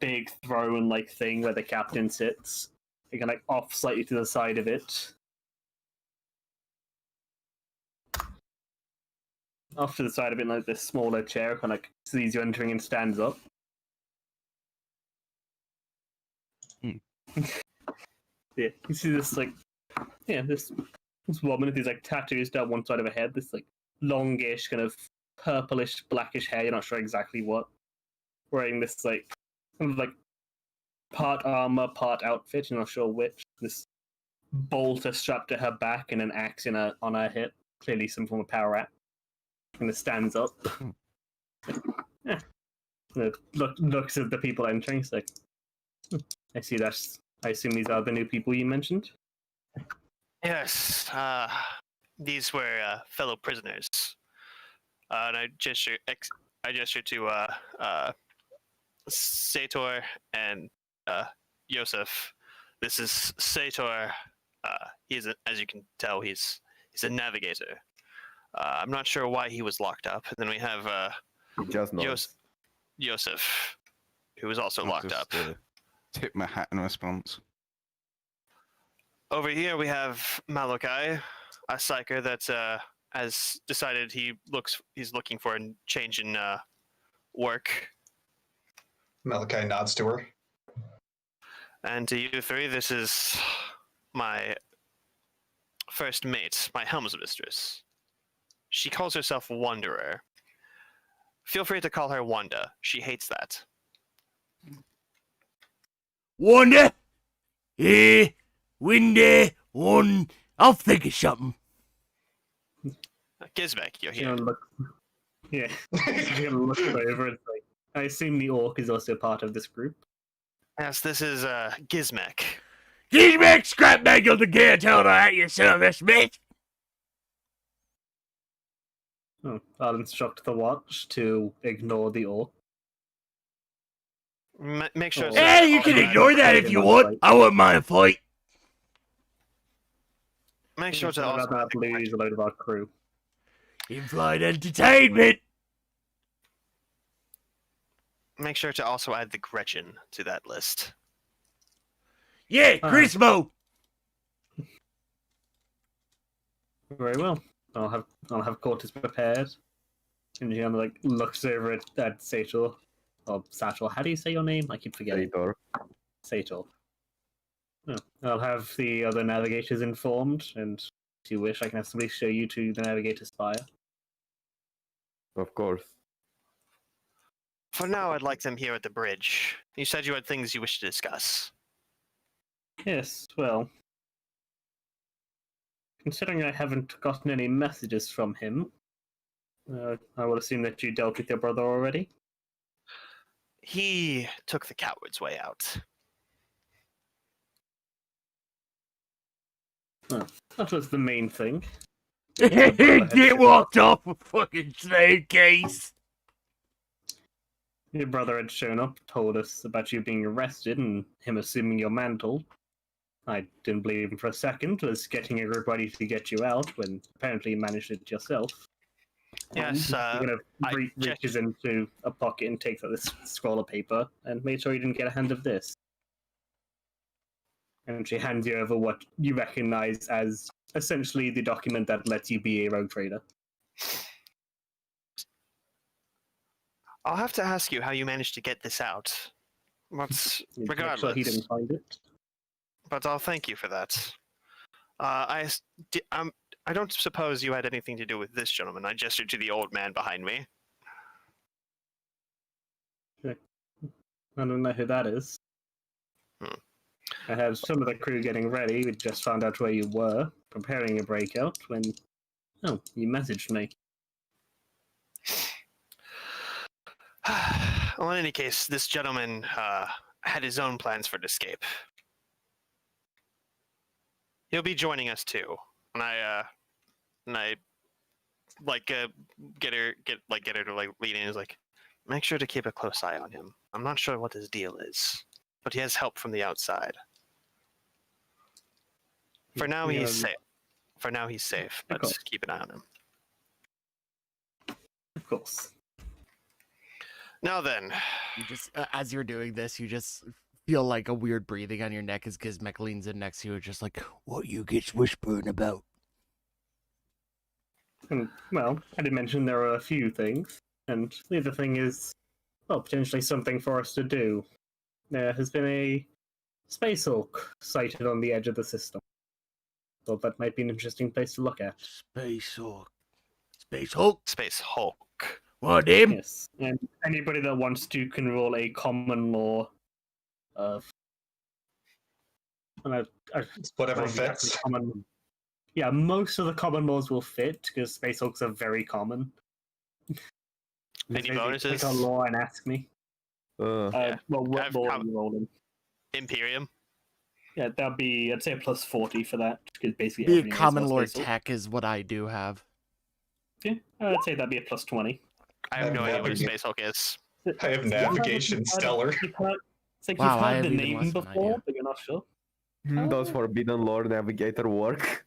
big throne like thing where the captain sits. You can like off slightly to the side of it. Off to the side of it, like this smaller chair, kind of like sees you entering and stands up. Yeah, you see this like, yeah, this woman with these like tattoos down one side of her head. This like longish kind of purplish blackish hair. You're not sure exactly what. Wearing this like kind of like part armor, part outfit. You're not sure which. This bolter strapped to her back and an axe on her hip. Clearly some form of power axe. And it stands up. Yeah. Looks at the people entering. It's like, I see that's. I assume these are the new people you mentioned. Yes, these were fellow prisoners. And I gesture to Sator and Yosef. This is Sator. As you can tell, he's a navigator. I'm not sure why he was locked up. And then we have Just nods. Yosef, who was also I'll locked just, up. Tip my hat in response. Over here we have Malachi, a psyker that has decided he's looking for a change in work. Malachi nods to her. And to you three, this is my first mate, my helmsmistress. She calls herself Wanderer. Feel free to call her Wanda. She hates that. Wanda? Windy, one. I'll think of something. Gizmek, you're You here. know, look, yeah. You're gonna look over and like, I assume the orc is also part of this group. Yes, this is Gizmek. Gizmek, scrap bag on the gear, tell her at you, son of a bitch. I'll instruct the watch to ignore the orc. Make sure. Oh. to Hey, you also can add ignore the that credit- if you want. I wouldn't mind a fight. Make sure to I'd also rather add not the lose a load of our crew. In-flight entertainment. Make sure to also add the Gretchen to that list. Yeah, Grismo. Very well. I'll have quarters prepared. And he like looks over at Sator. Or Satchel. How do you say your name? I keep forgetting. Later. Sator. Oh, I'll have the other navigators informed, and if you wish, I can have somebody show you to the navigator's fire. Of course. For now, I'd like them here at the bridge. You said you had things you wish to discuss. Yes, well, considering I haven't gotten any messages from him, I would assume that you dealt with your brother already. He took the coward's way out. That was the main thing. Get walked off a fucking slave case. Your brother had shown up, told us about you being arrested, and him assuming your mantle. I didn't believe him for a second, was getting a group ready to get you out, when apparently you managed it yourself. Yes, He kind of I reaches into a pocket and takes out this scroll of paper and made sure you didn't get a hand of this. And she hands you over what you recognize as essentially the document that lets you be a rogue trader. I'll have to ask you how you managed to get this out. But regardless, He didn't find it. but I'll thank you for that. I don't suppose you had anything to do with this gentleman. I gestured to the old man behind me. I don't know who that is. I have some of the crew getting ready. We just found out where you were, preparing a breakout, when... Oh, you messaged me. Well, in any case, this gentleman had his own plans for an escape. He'll be joining us too, and I get her to like lean in. Is like, make sure to keep a close eye on him. I'm not sure what his deal is, but he has help from the outside. For now, he's safe. For now, he's safe, but keep an eye on him. Of course. Now then, You just, as you're doing this, you just feel like a weird breathing on your neck as Gizmek leans in next to you, just like, what you get whispering about? And, well, I did mention there are a few things, and the other thing is, well, potentially something for us to do. There has been a Space Hulk sighted on the edge of the system. Thought that might be an interesting place to look at. Space Hulk. Space Hulk? Space Hulk. What, him? Yes, and anybody that wants to can roll a common law of... Whatever fits. Yeah, most of the common laws will fit, because Space Hulks are very common. Any bonuses? Click on law and ask me. Yeah. Well, what I've law are you rolling? Imperium. Yeah, that'd be, I'd say, a plus 40 for that, because basically Be a everything is common about lore Space Hulk. tech is what I do have. Yeah, I'd say that'd be a plus 20. I have no idea what a navigate- Space Hulk is. I have navigation stellar. It's like Wow, you've I heard the have even name less of an before, idea. but you're not sure. Does Forbidden Lore Navigator work?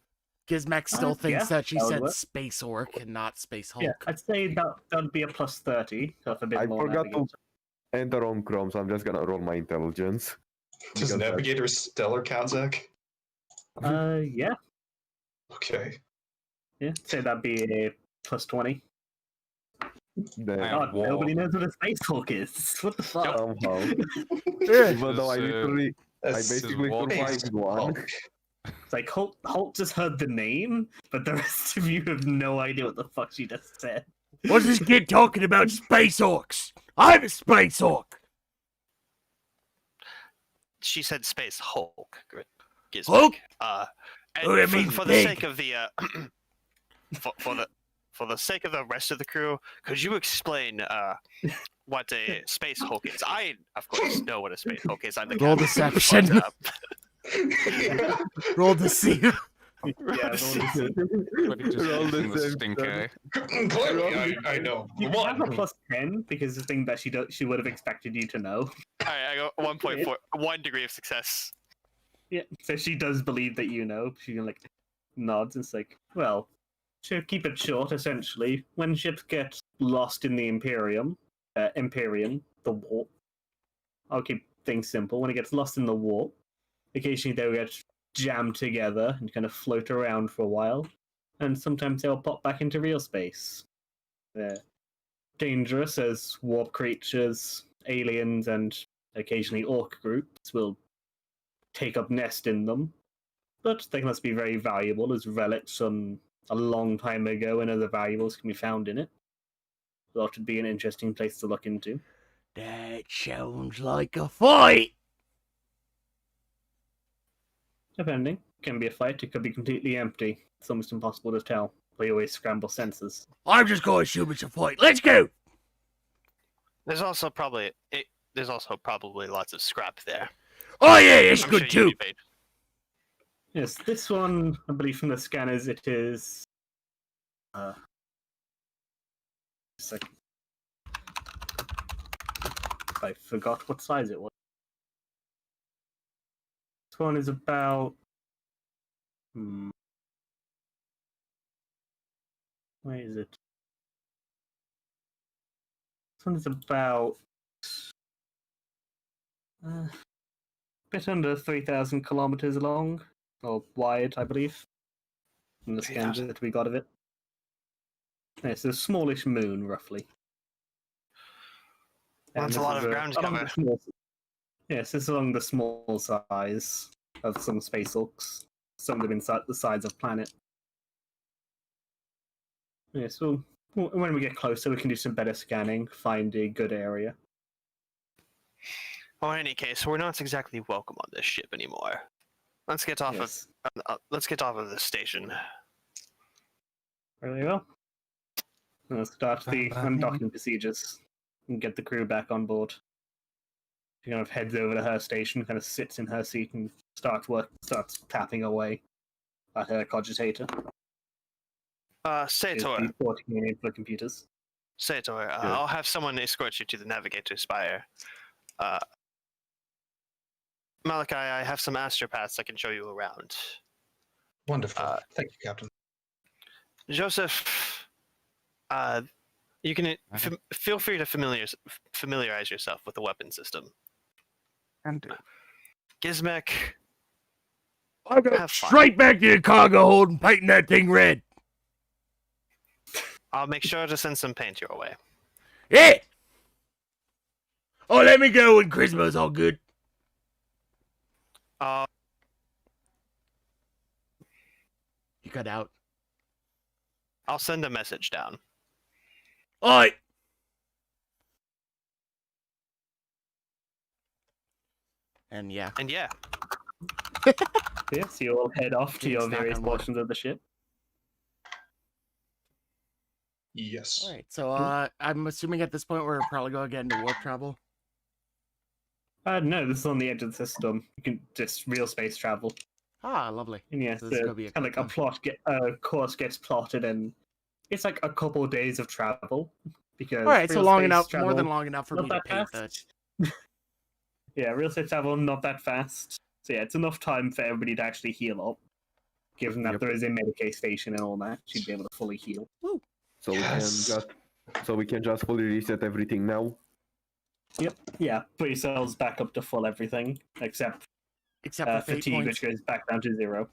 Gizmek still thinks yeah, that she that would said work. Space Orc and not Space Hulk. Yeah, I'd say that'd be a plus 30. So a bit I more forgot navigator. to enter on Chrome, so I'm just gonna roll my intelligence. Does Because that- Navigator stellar count, Zach? Yeah, Okay. I'd say that'd be a plus 20. Then God, nobody knows what a Space Hulk is. What the fuck? somehow. Yeah. Even though I literally, I basically survived one. It's like Hulk just heard the name, but the rest of you have no idea what the fuck she just said. What's this kid talking about Space Orcs? I'm a Space Orc! She said Space Hulk. Gizmek. Hulk? And Oh, that means for the big. sake of the for the sake of the rest of the crew, could you explain what a Space Hulk is? I, of course, know what a Space Hulk is. I'm the Roll captain, deception. but, Roll to see. Yeah, roll the same. But it just Roll gives the him the same stink stat. eye. Clearly, I know. You can have a One. plus 10 because the thing that she would have expected you to know. All right, I go 1.4, 1 degree of success. Yeah, so she does believe that you know. She like nods and it's like, well, to keep it short, essentially, when ships get lost in the Imperium, the warp. I'll keep things simple. When it gets lost in the warp, occasionally they'll get jammed together and kind of float around for a while, and sometimes they'll pop back into real space. They're dangerous as warp creatures, aliens, and occasionally orc groups will take up nest in them, but they can also be very valuable as relics from a long time ago, and other valuables can be found in it. That would be an interesting place to look into. That sounds like a fight. Depending. It can be a fight, it could be completely empty. It's almost impossible to tell. We always scramble senses. I'm just going to assume it's a fight. Let's go. There's also probably lots of scrap there. Oh yeah, it's I'm good sure you'd too. be paid. Yes, this one, I believe from the scanners, it is. Second. I forgot what size it was. This one is about. Where is it? This one is about. A bit under 3,000 kilometers long, or wide, I believe. From the scans that we got of it. It's a smallish moon, roughly. Well, that's a lot of ground to cover. Yes, it's along the small size of some space hulks. Some of them inside the size of planet. Yeah, so when we get closer, we can do some better scanning, find a good area. Well, in any case, we're not exactly welcome on this ship anymore. Let's get off Yes. let's get off of this station. Very well. Let's start the undocking procedures and get the crew back on board. She kind of heads over to her station, kind of sits in her seat and starts tapping away at her cogitator. Sator, Porting in for computers. Sator, I'll have someone escort you to the Navigator Spire. Malachi, I have some astropaths I can show you around. Wonderful. Thank you, Captain. Joseph, you can feel free to familiarize yourself with the weapon system. And Gizmek, I'm going Have fun. straight back to the cargo hold and painting that thing red. I'll make sure to send some paint your way. Yeah. Oh, let me go when Christmas all good. You cut out. I'll send a message down. Alright. And yeah. And yeah, Yeah, so you all head off to Getting your snack various on wood. portions of the ship. Yes. Alright, so I'm assuming at this point we're probably going to get into warp travel. No, this is on the edge of the system. You can just real space travel. Ah, lovely. And yes, So this is gonna be a kind of quick like course gets plotted, and it's like a couple of days of travel because. Alright, so real long space enough, travel, more than long enough for not me to that paint fast. the... Yeah, real space travel not that fast. So yeah, it's enough time for everybody to actually heal up. Given that Yep. there is a Medicaid station and all that, she'd be able to fully heal. So Yes. we can just fully reset everything now. Yep. Yeah, put yourselves back up to full everything except Except for fate fatigue, points. which goes back down to 0.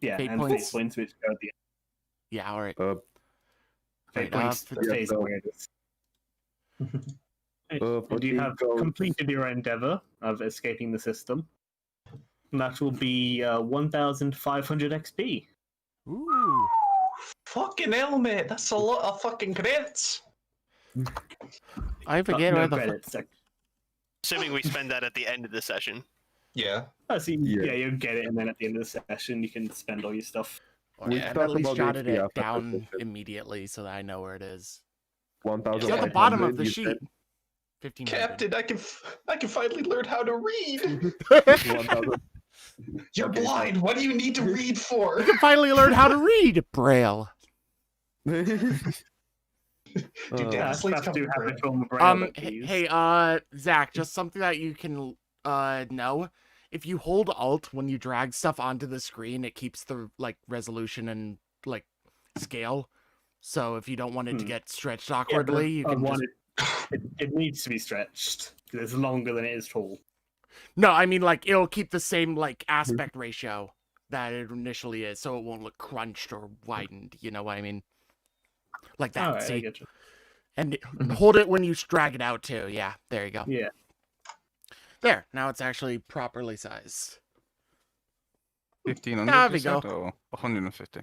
Yeah, Fate and points. fate points, which go at the end. Yeah, alright. Fate Right, points for- stays so- where it is. Right, for and you have fatigue goes- completed your endeavor of escaping the system. And that will be 1,500 XP. Ooh. Fucking hell, mate. That's a lot of fucking credits. I forget no where the credits. assuming we spend that at the end of the session. Yeah. Oh, so Yeah. yeah, you'll get it, and then at the end of the session, you can spend all your stuff. We I've talk at least about the jotted XP it after the down session. immediately so that I know where it is. 1,500. It's at the bottom of the you sheet. said 1,500. Captain, I can finally learn how to read. 1,000. You're Okay, so- blind. What do you need to read for? You can finally learn how to read Braille. Dude, Uh, Dad, Slate's Astropaths do coming have for its own braille that they Hey, use. Zach, just something that you can know. If you hold Alt when you drag stuff onto the screen, it keeps the like resolution and like scale. So if you don't want it to get stretched awkwardly, you I can want just... it needs to be stretched because it's longer than it is tall. No, I mean like it'll keep the same like aspect ratio that it initially is, so it won't look crunched or widened. You know what I mean? Like that. Alright, I See, get you. and hold it when you drag it out too. Yeah, there you go. Yeah. There. Now it's actually properly sized. 1500 There you we said, go. or 150?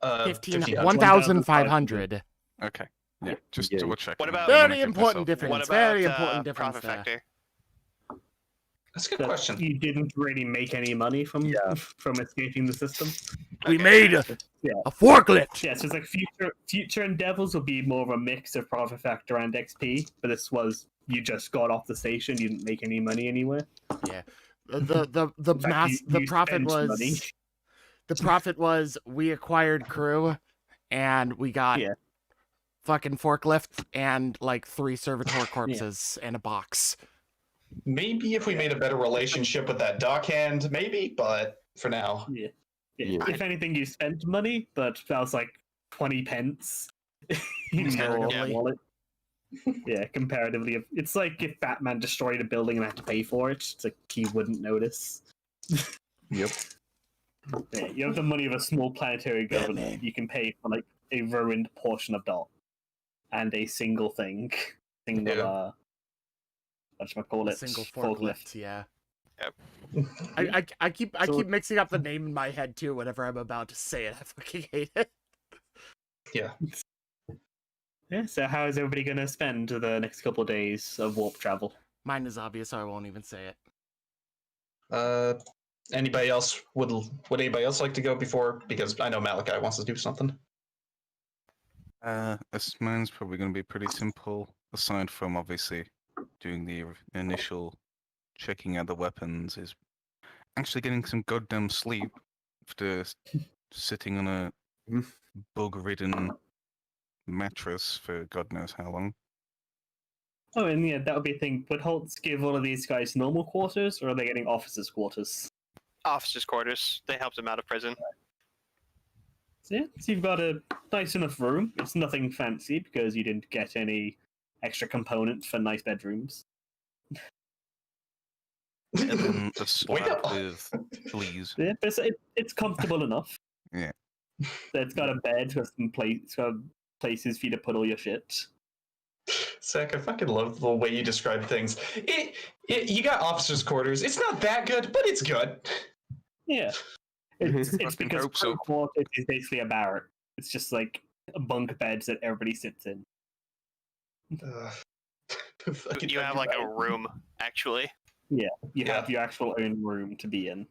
1500. 1,500. Okay. Yeah, just Yeah. double check. What about- Very important difference. What about Very important difference profit there. factor? That's a good That question. You didn't really make any money from Yeah. from escaping the system. We Okay. made a forklift. Yeah, so it's like future endeavors will be more of a mix of profit factor and XP, but this was you just got off the station, you didn't make any money anywhere. Yeah. The In fact, you profit spent was money. the profit was we acquired crew and we got Yeah. fucking forklift and like 3 servitor corpses and a box. Maybe if we made a better relationship with that dock hand, maybe, but for now. Yeah. Yeah. If anything, you spent money, but that was like 20 pence in your Comparatively. wallet. Yeah, comparatively. It's like if Batman destroyed a building and had to pay for it, it's like he wouldn't notice. Yep. Yeah, you have the money of a small planetary government. Batman. You can pay for like a ruined portion of dot and a single thing. Single, Yeah. whatchamacallit? A single forklift, yeah. Yep. I keep So- keep mixing up the name in my head too whenever I'm about to say it. I fucking hate it. Yeah. Yeah, so how is everybody going to spend the next couple of days of warp travel? Mine is obvious, so I won't even say it. Anybody else would anybody else like to go before? Because I know Malachi wants to do something. Mine's probably going to be pretty simple, aside from obviously doing the initial checking out the weapons, is actually getting some goddamn sleep after sitting on a bug-ridden mattress for God knows how long. Oh, and yeah, that would be a thing. Would Holtz give all of these guys normal quarters, or are they getting officers' quarters? Officers' quarters. They helped him out of prison. So yeah, so you've got a nice enough room. It's nothing fancy because you didn't get any extra components for nice bedrooms. And then a Wait slab up. with fleas. Yeah, but it's comfortable enough. Yeah. So it's got a bed with some it's got places for you to put all your shit. Zach, I fucking love the way you describe things. You got officers' quarters. It's not that good, but it's good. Yeah. It's Fucking because hope so. crew quarters is basically a barrack. It's just like a bunk beds that everybody sits in. Fucking You have like a room, actually. You Yeah. have your actual own room to be in.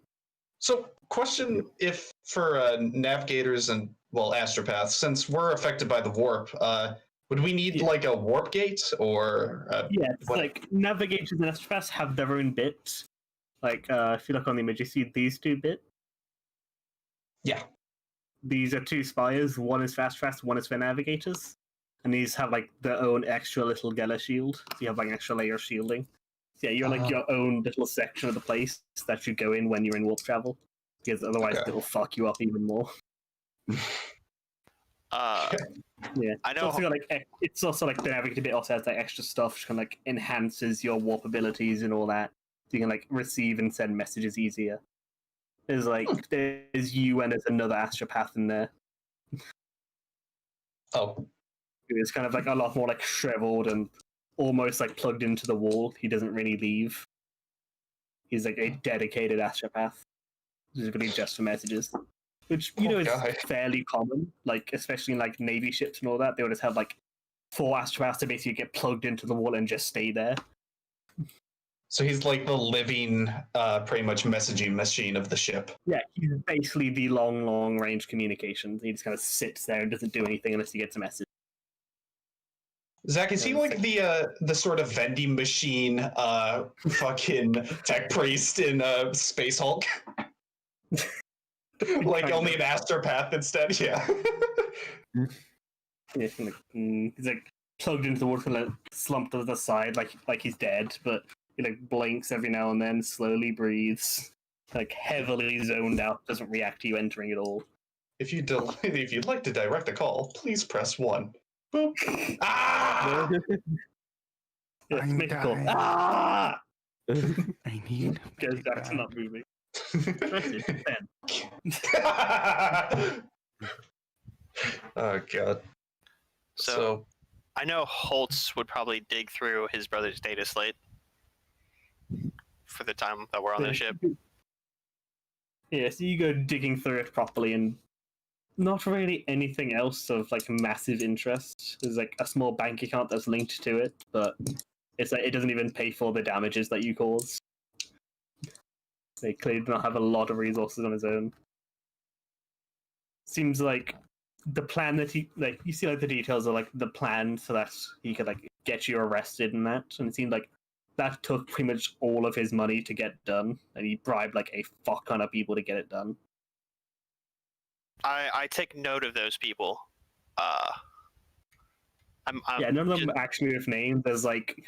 So, question: if for navigators and astropaths, since we're affected by the warp, would we need Yeah. like a warp gate or? Yeah, it's What- like navigators and astropaths have their own bits. Like if you look on the image, you see these two bits. Yeah. These are 2 spires. One is for astropaths, one is for navigators. And these have like their own extra little Geller shield. So you have like an extra layer of shielding. So, yeah, you're like your own little section of the place that you go in when you're in warp travel. Because otherwise Okay. it'll fuck you up even more. Yeah. I It's know. also got, like it's also like the navigator bit also has like extra stuff which kind of like enhances your warp abilities and all that. So you can like receive and send messages easier. There's like there's you and there's another astropath in there. Oh, It's kind of like a lot more like shriveled and almost like plugged into the wall. He doesn't really leave. He's like a dedicated astropath. He's really just for messages. Which, you Poor know, is guy. fairly common. Like, especially in like Navy ships and all that, they would just have like 4 astropaths to basically get plugged into the wall and just stay there. so he's like the living, pretty much messaging machine of the ship. Yeah, he's basically the long range communications. He just kind of sits there and doesn't do anything unless he gets a message. Zach, is he like the sort of vending machine fucking tech priest in Space Hulk? Like only an astropath instead? Yeah. Yeah, he's like plugged into the water, like slumped to the side, like he's dead, but he like blinks every now and then, slowly breathes, like heavily zoned out, doesn't react to you entering at all. If you'd like to direct a call, please press 1. Boop. Ah! Yeah, I'm make a call. dying. Ah! I need. Goes back to not moving. Message sent. Oh god. So I know Holtz would probably dig through his brother's data slate for the time that we're on the ship. Yeah, so you go digging through it properly, and not really anything else of like massive interest. There's like a small bank account that's linked to it, but it's like it doesn't even pay for the damages that you cause. They clearly do not have a lot of resources on its own. Seems like the plan that he like you see like the details of like the plan so that he could like get you arrested and that, and it seemed like that took pretty much all of his money to get done, and he bribed like a fuck ton of people to get it done. I take note of those people. I'm Yeah, none of them actually with names. There's like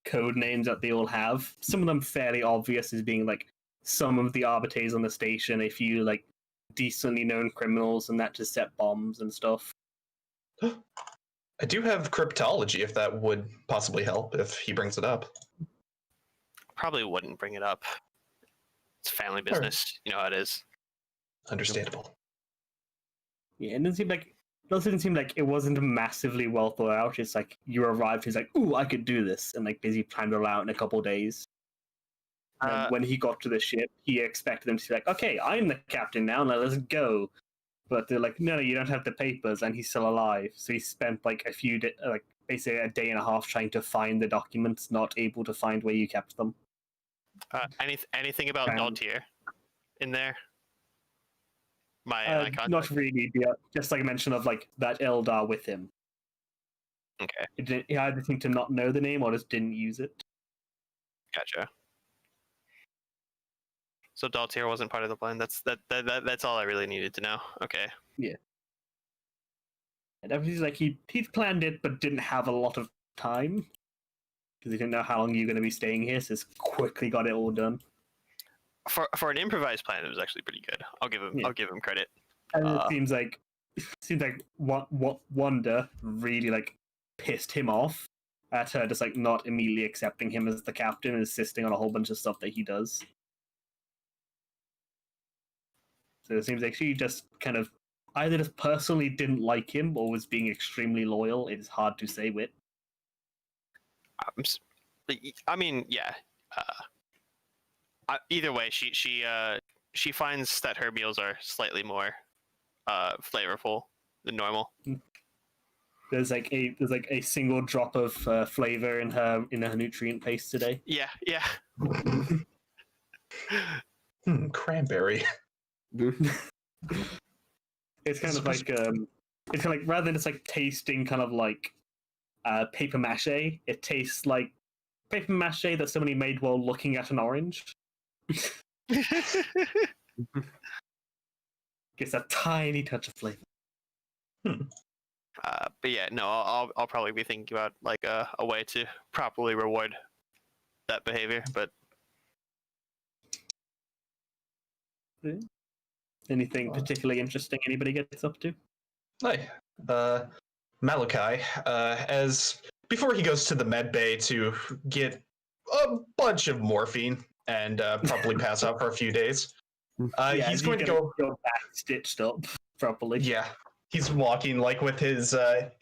code names that they all have. Some of them fairly obvious as being like some of the arbiters on the station, a few like decently known criminals, and that to set bombs and stuff. I do have cryptology if that would possibly help if he brings it up. probably wouldn't bring it up. It's family business. You know how it is. Understandable. Yeah, it didn't seem like it wasn't massively well thought out. It's like you arrived, he's like, "Ooh, I could do this," and like busy planned it out in a couple days. And when he got to the ship, he expected them to be like, "Okay, I'm the captain now, now let's go." But they're like, "No, you don't have the papers," and he's still alive. So he spent like basically a day and a half trying to find the documents, not able to find where you kept them. Anything about Daltier in there? My contact? Not really, just like a mention of like that Eldar with him. Okay, He either seemed to not know the name or just didn't use it. gotcha. So Daltier wasn't part of the plan. That's all I really needed to know. Okay. And everybody's like he planned it, but didn't have a lot of time because he didn't know how long you're going to be staying here. So just quickly got it all done. For an improvised plan, it was actually pretty good. I'll give him credit. And it seems like what Wanda really like pissed him off at her just like not immediately accepting him as the captain and insisting on a whole bunch of stuff that he does. So it seems like she just kind of either just personally didn't like him or was being extremely loyal. It's hard to say which. I mean, yeah. Either way, she finds that her meals are slightly more flavorful than normal. There's like a single drop of flavor in her nutrient paste today. Yeah. Cranberry. It's kind of like rather than just like tasting kind of like paper mache, it tastes like paper mache that somebody made while looking at an orange. Gets a tiny touch of flavor. But yeah, no, I'll probably be thinking about like a way to properly reward that behavior. But anything particularly interesting anybody gets up to? Hi. Malachi, as before he goes to the med bay to get a bunch of morphine and probably pass out for a few days. He's going to go back stitched up properly. Yeah, he's walking like with his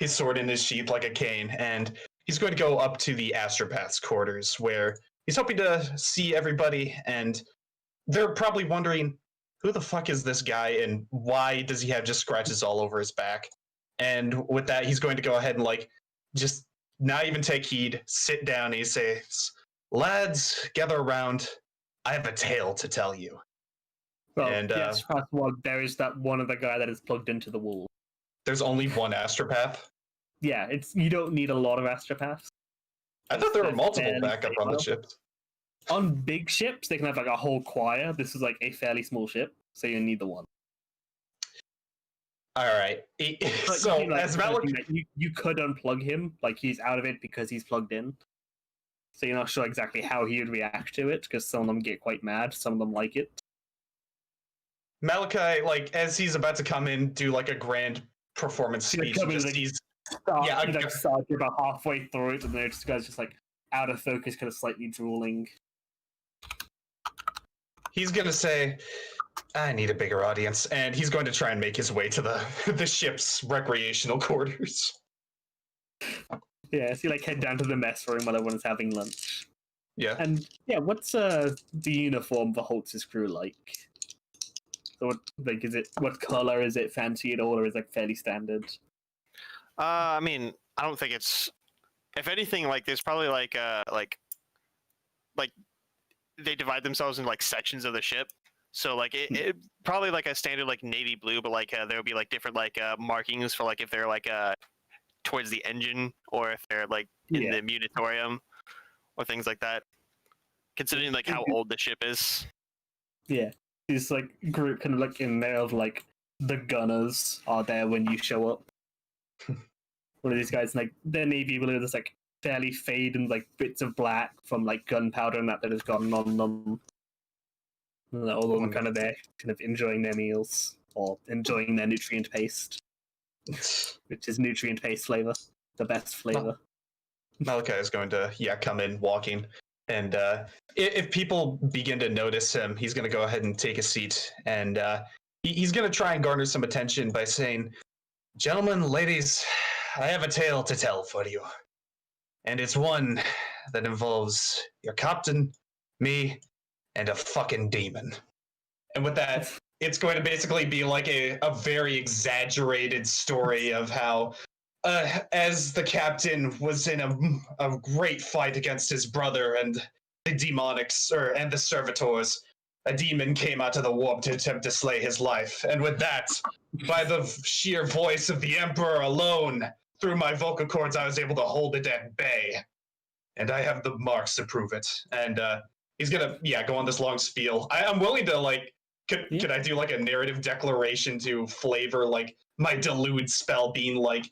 sword in his sheath like a cane, and he's going to go up to the astropath's quarters where he's hoping to see everybody, and they're probably wondering, who the fuck is this guy and why does he have just scratches all over his back? And with that, he's going to go ahead and like just not even take heed, sit down, and he says, "Lads, gather around. I have a tale to tell you." Well, yes, first of all, there is that one other guy that is plugged into the wall. There's only one astropath. yeah, you don't need a lot of astropaths. I thought there were They're multiple fairly backup on the stable. ships. On big ships, they can have like a whole choir. This is like a fairly small ship, so you need the one. All right. But So you, like, as the kind of Malik, thing that you could unplug him, like he's out of it because he's plugged in. So you're not sure exactly how he would react to it, because some of them get quite mad, some of them like it. Malachi, like as he's about to come in, do like a grand performance He's, like, speech. coming, Just like, he's Yeah, Yeah, he like starts about halfway through it, and then this guy's just like out of focus, kind of slightly drooling. he's gonna say, "I need a bigger audience," and he's going to try and make his way to the the ship's recreational quarters. Yeah, so you like head down to the mess room while everyone's having lunch. Yeah. And yeah, what's the uniform for Holtz's crew like? So what like is it? What color is it? Fancy at all, or is it like fairly standard? I mean, I don't think it's. If anything, like there's probably like they divide themselves into like sections of the ship. So like it probably like a standard like navy blue, but like there would be like different like markings for like if they're like towards the engine or if they're like in the munitorium or things like that. Considering like how old the ship is. Yeah, this like group kind of like in there of like the gunners are there when you show up. One of these guys, like they're navy blue, there's like fairly fade and like bits of black from like gunpowder and that has gotten on them. And all of them kind of there, kind of enjoying their meals or enjoying their nutrient paste, which is nutrient paste flavor, the best flavor. Malachi is going to come in walking, and if people begin to notice him, he's going to go ahead and take a seat, and he's going to try and garner some attention by saying, "Gentlemen, ladies, I have a tale to tell for you, and it's one that involves your captain, me, and a fucking demon." And with that, it's going to basically be like a very exaggerated story of how as the captain was in a great fight against his brother and the demonics, and the servitors, a demon came out of the warp to attempt to slay his life. And with that, by the sheer voice of the Emperor alone, through my vocal cords, I was able to hold it at bay. And I have the marks to prove it. And he's gonna, go on this long spiel. I'm willing to, like, could I do, like, a narrative declaration to flavor, like, my delude spell being, like,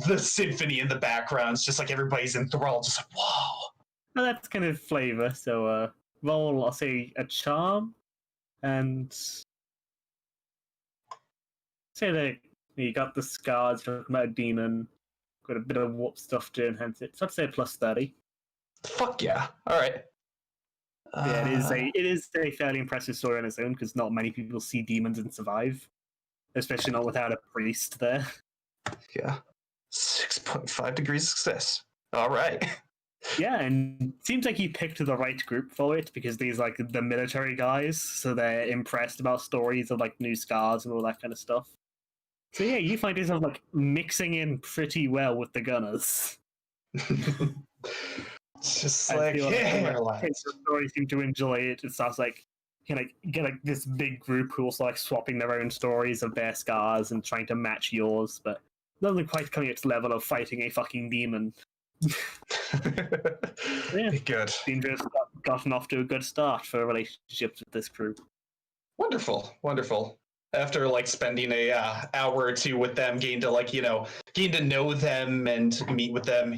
the symphony in the background. It's just like everybody's enthralled, just like, whoa. Well, that's kind of flavor. So roll, I'll say a charm, and say that you got the scars, talking about a demon, got a bit of warp stuff to enhance it. So I'd say plus 30. Fuck yeah! All right. Yeah, it is a fairly impressive story on its own because not many people see demons and survive, especially not without a priest there. Yeah. 6.5 degrees of success. All right. Yeah, and it seems like he picked the right group for it because these like the military guys, so they're impressed about stories of like new scars and all that kind of stuff. So yeah, you find yourself like mixing in pretty well with the gunners. It's just I like, feel yeah, the lads. stories seem to enjoy it. It sounds like you get like this big group who also like swapping their own stories of their scars and trying to match yours, but nothing quite coming up to the level of fighting a fucking demon. Yeah. Good. Seems to have gotten off to a good start for relationships with this crew. Wonderful. Wonderful. After like spending a hour or two with them, getting to know them and meet with them,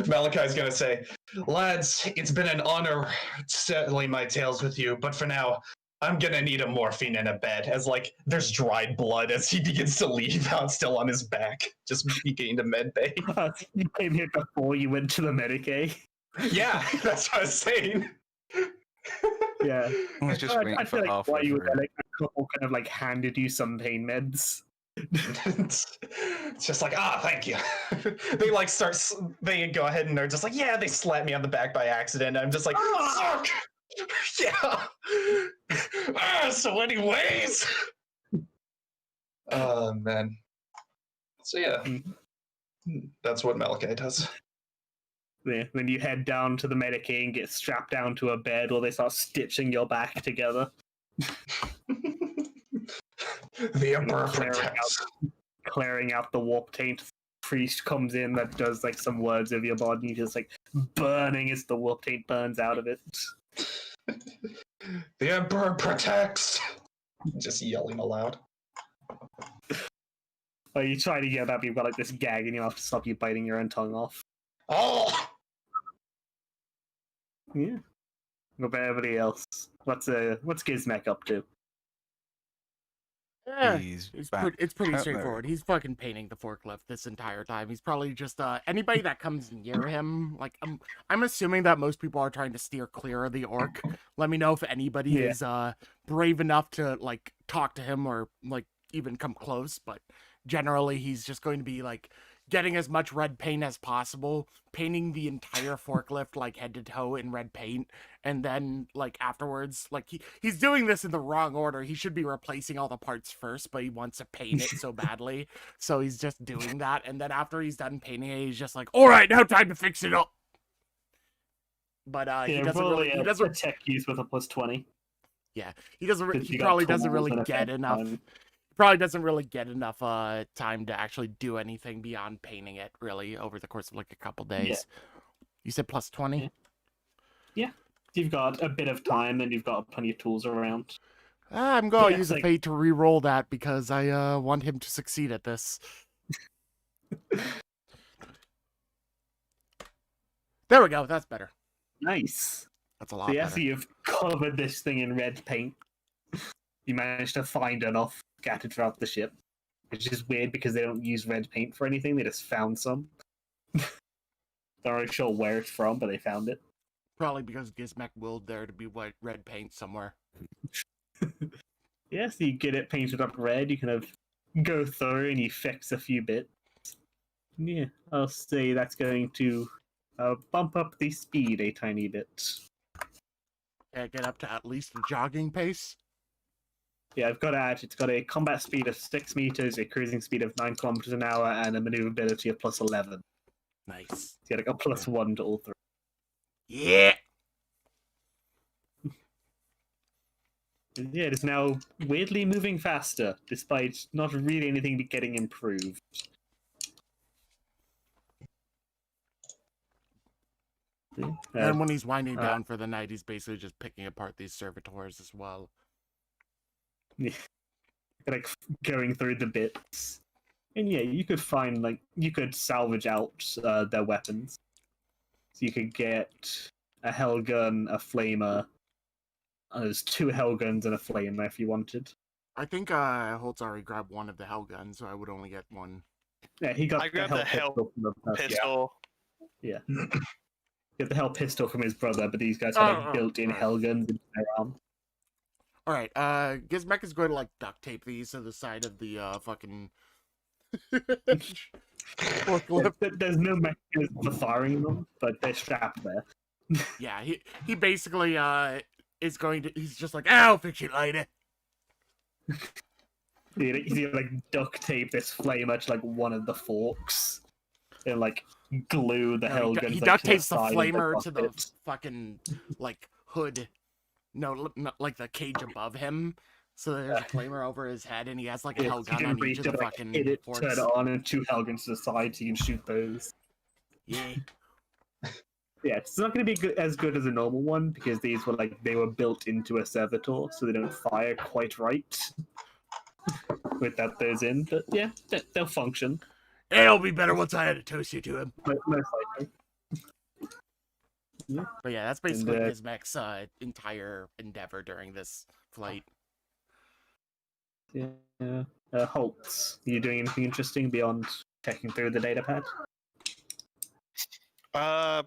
Malachi's gonna say, "Lads, it's been an honor settling my tales with you, but for now, I'm gonna need a morphine and a bed." As like there's dried blood as he begins to leave out, still on his back, just beginning to med bay. You came here before you went to the Medicaid. Yeah, that's what I was saying. Yeah. Let's just wait I for feel like halfway while you were through. there, like, a couple kind of like handed you some pain meds. It's just like, thank you. They like they go ahead and they're just like, yeah, they slap me on the back by accident. I'm just like, fuck. Yeah. So anyways. Oh man. So yeah. That's what Malachi does. Yeah, then you head down to the Medicaid and get strapped down to a bed while they start stitching your back together. The Emperor protects. Clearing out the warp taint priest comes in that does like some words of your body, just like burning as the warp taint burns out of it. The Emperor protects! Just yelling aloud. Or you try to yell that, but you've got like this gag in your mouth to stop you biting your own tongue off. Oh! Yeah. What about everybody else? What's Gizmek up to? Yeah, He's it's, back it's pretty out there. straightforward. He's fucking painting the forklift this entire time. He's probably just anybody that comes near him. Like I'm assuming that most people are trying to steer clear of the orc. Let me know if anybody is brave enough to like talk to him or like even come close. But generally, he's just going to be like getting as much red paint as possible, painting the entire forklift like head to toe in red paint, and then like afterwards, like he's doing this in the wrong order. He should be replacing all the parts first, but he wants to paint it so badly, so he's just doing that. And then after he's done painting it, he's just like, "All right, now time to fix it up." But he doesn't really. He doesn't tech use with a +20. Yeah, he doesn't. Because He you got probably doesn't tools really and a get fence enough. line. Probably doesn't really get enough time to actually do anything beyond painting it really over the course of like a couple days. You said +20? Yeah. You've got a bit of time and you've got plenty of tools around. I'm going to Yeah, use a like- fate to re-roll that because I want him to succeed at this. There we go. That's better. Nice. That's a lot So yeah, better. so you've covered this thing in red paint. You managed to find enough scattered throughout the ship, which is weird because they don't use red paint for anything. They just found some. They're not really sure where it's from, but they found it. Probably because Gizmek willed there to be white red paint somewhere. Yeah, so you get it painted up red. You kind of go through and you fix a few bits. Yeah, I'll say that's going to bump up the speed a tiny bit. Yeah, get up to at least a jogging pace. Yeah, I've got to add, it's got a combat speed of 6 meters, a cruising speed of 9 kilometers an hour, and a maneuverability of +11. Nice. So you got like a +1 to all three. Yeah. Yeah, it is now weirdly moving faster, despite not really anything getting improved. And when he's winding down for the night, he's basically just picking apart these servitors as well. Like going through the bits. And yeah, you could find, like, you could salvage out their weapons. So you could get a hellgun, a flamer. There's 2 hellguns and a flamer if you wanted. I think Holtz already grabbed one of the hell guns, so I would only get one. Yeah, he got I grabbed the hell pistol from the person. Pistol. Yeah. Get the hell pistol from his brother, but these guys have like built-in right. hellguns in their arm. All right, Gizmek is going to like duct tape these to the side of the fucking forklift. There's no mechanism for firing them, but they're strapped there. Yeah, he basically is going to. He's just like, "I'll fix it later." He's gonna like duct tape this flamer to like one of the forks, and like glue the No, hellguns. he like, duct to the tapes the side of flamer to the bucket. fucking like hood. No, like the cage above him. So there's a flamer over his head, and he has like a Yeah, hell so you gun can on reach each of it, the like, fucking hit it, forks. turn it on, and 2 hellguns to the side, so you can shoot those. Yeah. Yeah, it's not going to be as good as a normal one because these were like they were built into a servitor, so they don't fire quite right without those in. But yeah, they'll function. It'll be better once I add a toast to him. Most likely. But yeah, that's basically And, Gizmek's entire endeavor during this flight. Yeah. Holtz, are you doing anything interesting beyond checking through the data pad?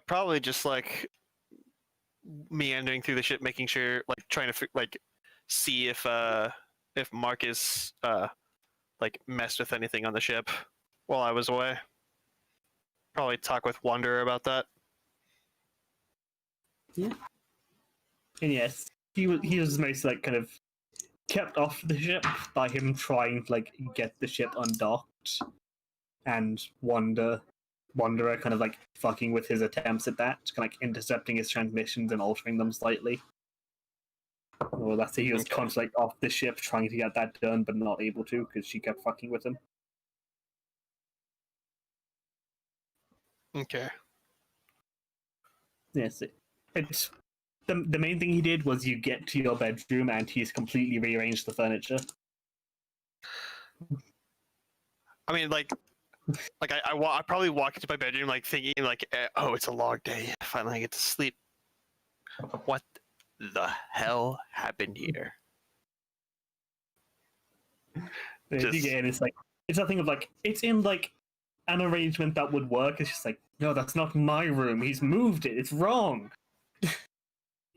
Probably just like meandering through the ship, making sure, like trying to like see if Marcus like messed with anything on the ship while I was away. Probably talk with Wanderer about that. Yeah. And yes, he was mostly like kind of kept off the ship by him trying to like get the ship undocked, and Wanderer kind of like fucking with his attempts at that, kind of like intercepting his transmissions and altering them slightly. Well, that's it. He was constantly like, off the ship trying to get that done, but not able to because she kept fucking with him. Okay. Yes, it's the main thing he did was you get to your bedroom and he's completely rearranged the furniture. I mean, I probably walk into my bedroom like thinking oh, it's a long day. Finally, I get to sleep. What the hell happened here? If you get in, it's a thing of it's in an arrangement that would work. It's just like, no, that's not my room. He's moved it. It's wrong.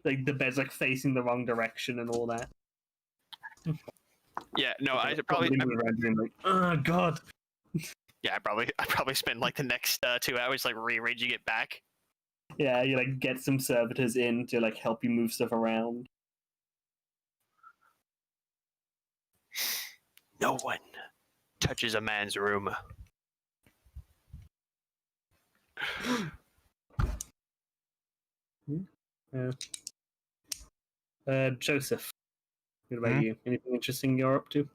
Like the bed's facing the wrong direction and all that. Yeah, no, I move around doing oh god. yeah, I probably spend the next 2 hours rearranging it back. Yeah, you get some servitors in to help you move stuff around. No one touches a man's room. Yeah. Joseph, what about you? Anything interesting you're up to?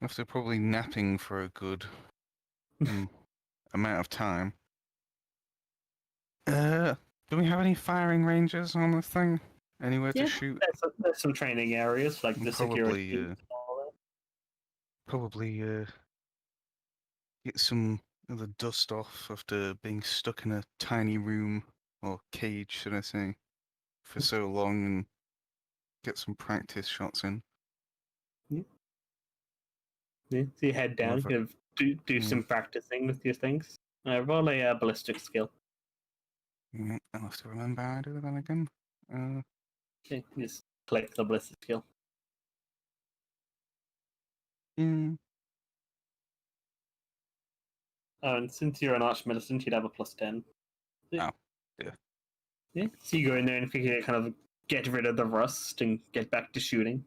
After probably napping for a good amount of time. Do we have any firing ranges on the thing? Anywhere to shoot? There's some training areas like the security. Probably get some of the dust off after being stuck in a tiny room or cage, should I say, for so long, and get some practice shots in. Yeah, so you head down, do some practicing with your things. Roll a ballistic skill. I'll have to remember how to do that again. Okay, just click the ballistic skill. Yeah. Oh, and since you're an archmilitant, you'd have a +10. Oh, yeah. Yeah, so you go in there and figure kind of get rid of the rust and get back to shooting.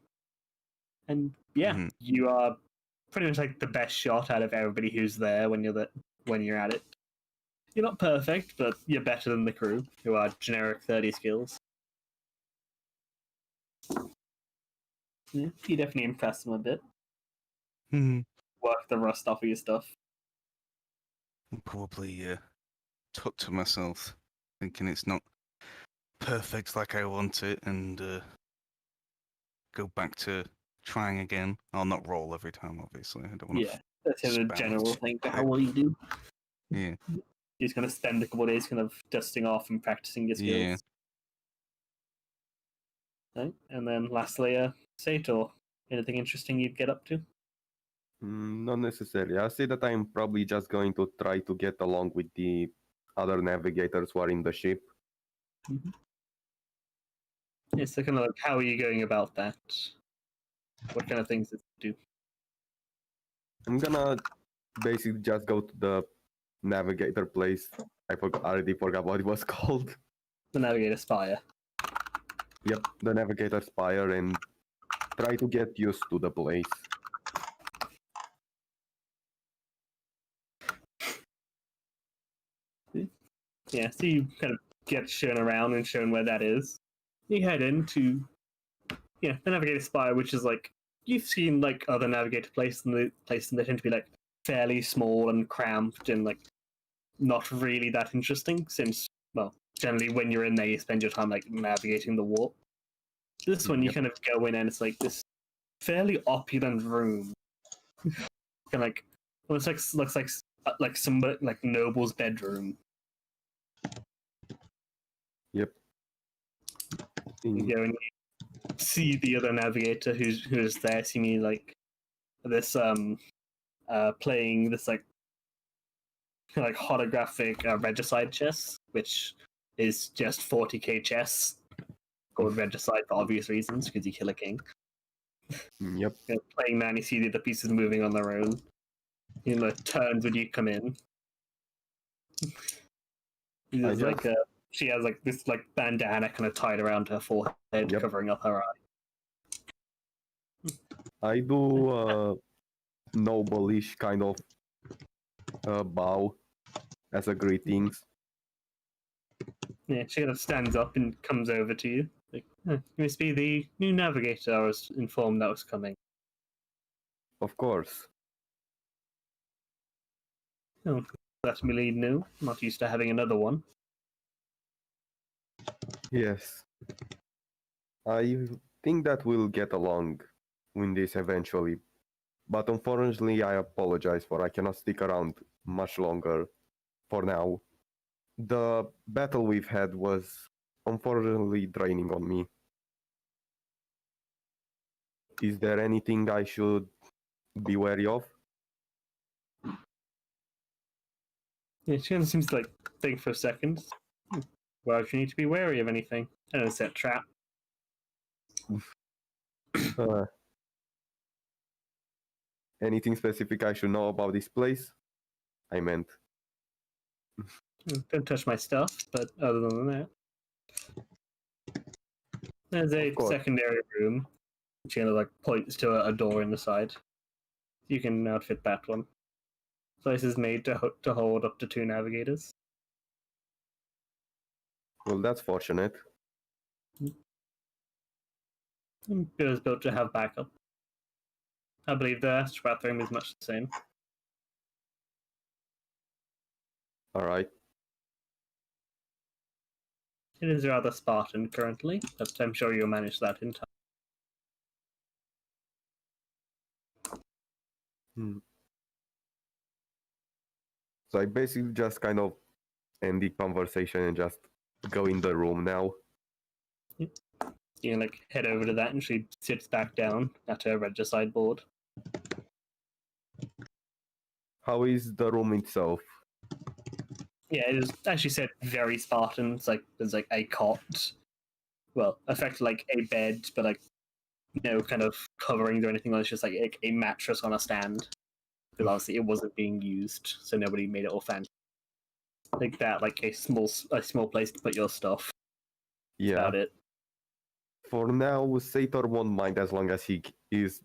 And yeah, you are pretty much the best shot out of everybody who's there when you're at it. You're not perfect, but you're better than the crew, who are generic 30 skills. Yeah, you definitely impress them a bit. Work the rust off of your stuff. Probably talk to myself, thinking it's not perfect like I want it, and go back to trying again. I'll not roll every time, obviously. I don't want to. Yeah, that's a general thing for how well you do. Yeah. You're just going to spend a couple of days kind of dusting off and practicing your skills. Yeah. Right? And then lastly, Sator, anything interesting you'd get up to? Not necessarily. I say that I'm probably just going to try to get along with the other navigators who are in the ship. Mm-hmm. Yeah, so kind of how are you going about that? What kind of things does it do? I'm gonna basically just go to the navigator place. I already forgot what it was called. The Navigator Spire. Yep, the Navigator Spire, and try to get used to the place. Yeah, so you kind of get shown around and shown where that is. You head into the Navigator Spire, which is you've seen other Navigator places, and they tend to be fairly small and cramped and not really that interesting. Since generally when you're in there, you spend your time navigating the warp. This one you kind of go in and it's this fairly opulent room, kind of looks like some noble's bedroom. Yep. You go and you see the other navigator who's there, seemingly this playing this holographic regicide chess, which is just 40k chess, called regicide for obvious reasons because you kill a king. Yep. Playing man, you see the other pieces moving on their own. Turns when you come in. She has this bandana kind of tied around her forehead, covering up her eye. I do a noble-ish kind of bow as a greetings. Yeah, she kind of stands up and comes over to you. You must be the new navigator I was informed that was coming. Of course. Oh, That's really new. Not used to having another one. Yes. I think that we'll get along with this eventually. But unfortunately, I apologize for I cannot stick around much longer for now. The battle we've had was unfortunately draining on me. Is there anything I should be wary of? Yeah, she kind of seems to like think for a second. Well, if you need to be wary of anything, I don't set trap. Uh, anything specific I should know about this place? I meant. Don't touch my stuff, but other than that, there's a Of course. secondary room. She kind of like points to a door in the side. You can outfit that one. Place is made to hold up to 2 navigators. Well, that's fortunate. It was built to have backup. I believe the strat room is much the same. Alright. It is rather Spartan currently, but I'm sure you'll manage that in time. So I basically just kind of end the conversation and just go in the room now. You can like head over to that, and she sits back down at her regicide board. How is the room itself? Yeah, it is actually said very Spartan. It's like there's like a cot, well, effectively like a bed, but like no kind of coverings or anything. It's just like a mattress on a stand. Because obviously it wasn't being used, so nobody made it all fancy. Like that, like a small place to put your stuff. Yeah. About it. For now, Sator won't mind as long as he is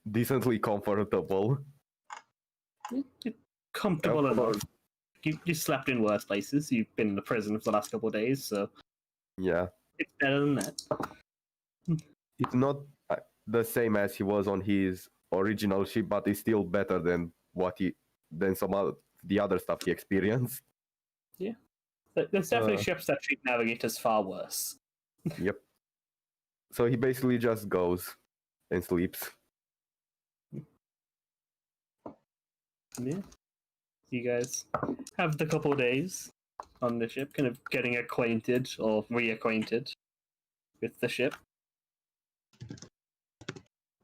decently comfortable. Comfortable Of enough. course. You slept in worse places. You've been in the prison for the last couple of days, so Yeah. it's better than that. It's not the same as he was on his original ship, but it's still better than than some of the other stuff he experienced. But there's definitely Uh. ships that treat navigators far worse. Yep. So he basically just goes and sleeps. Yeah. You guys have the couple of days on the ship, kind of getting acquainted or reacquainted with the ship.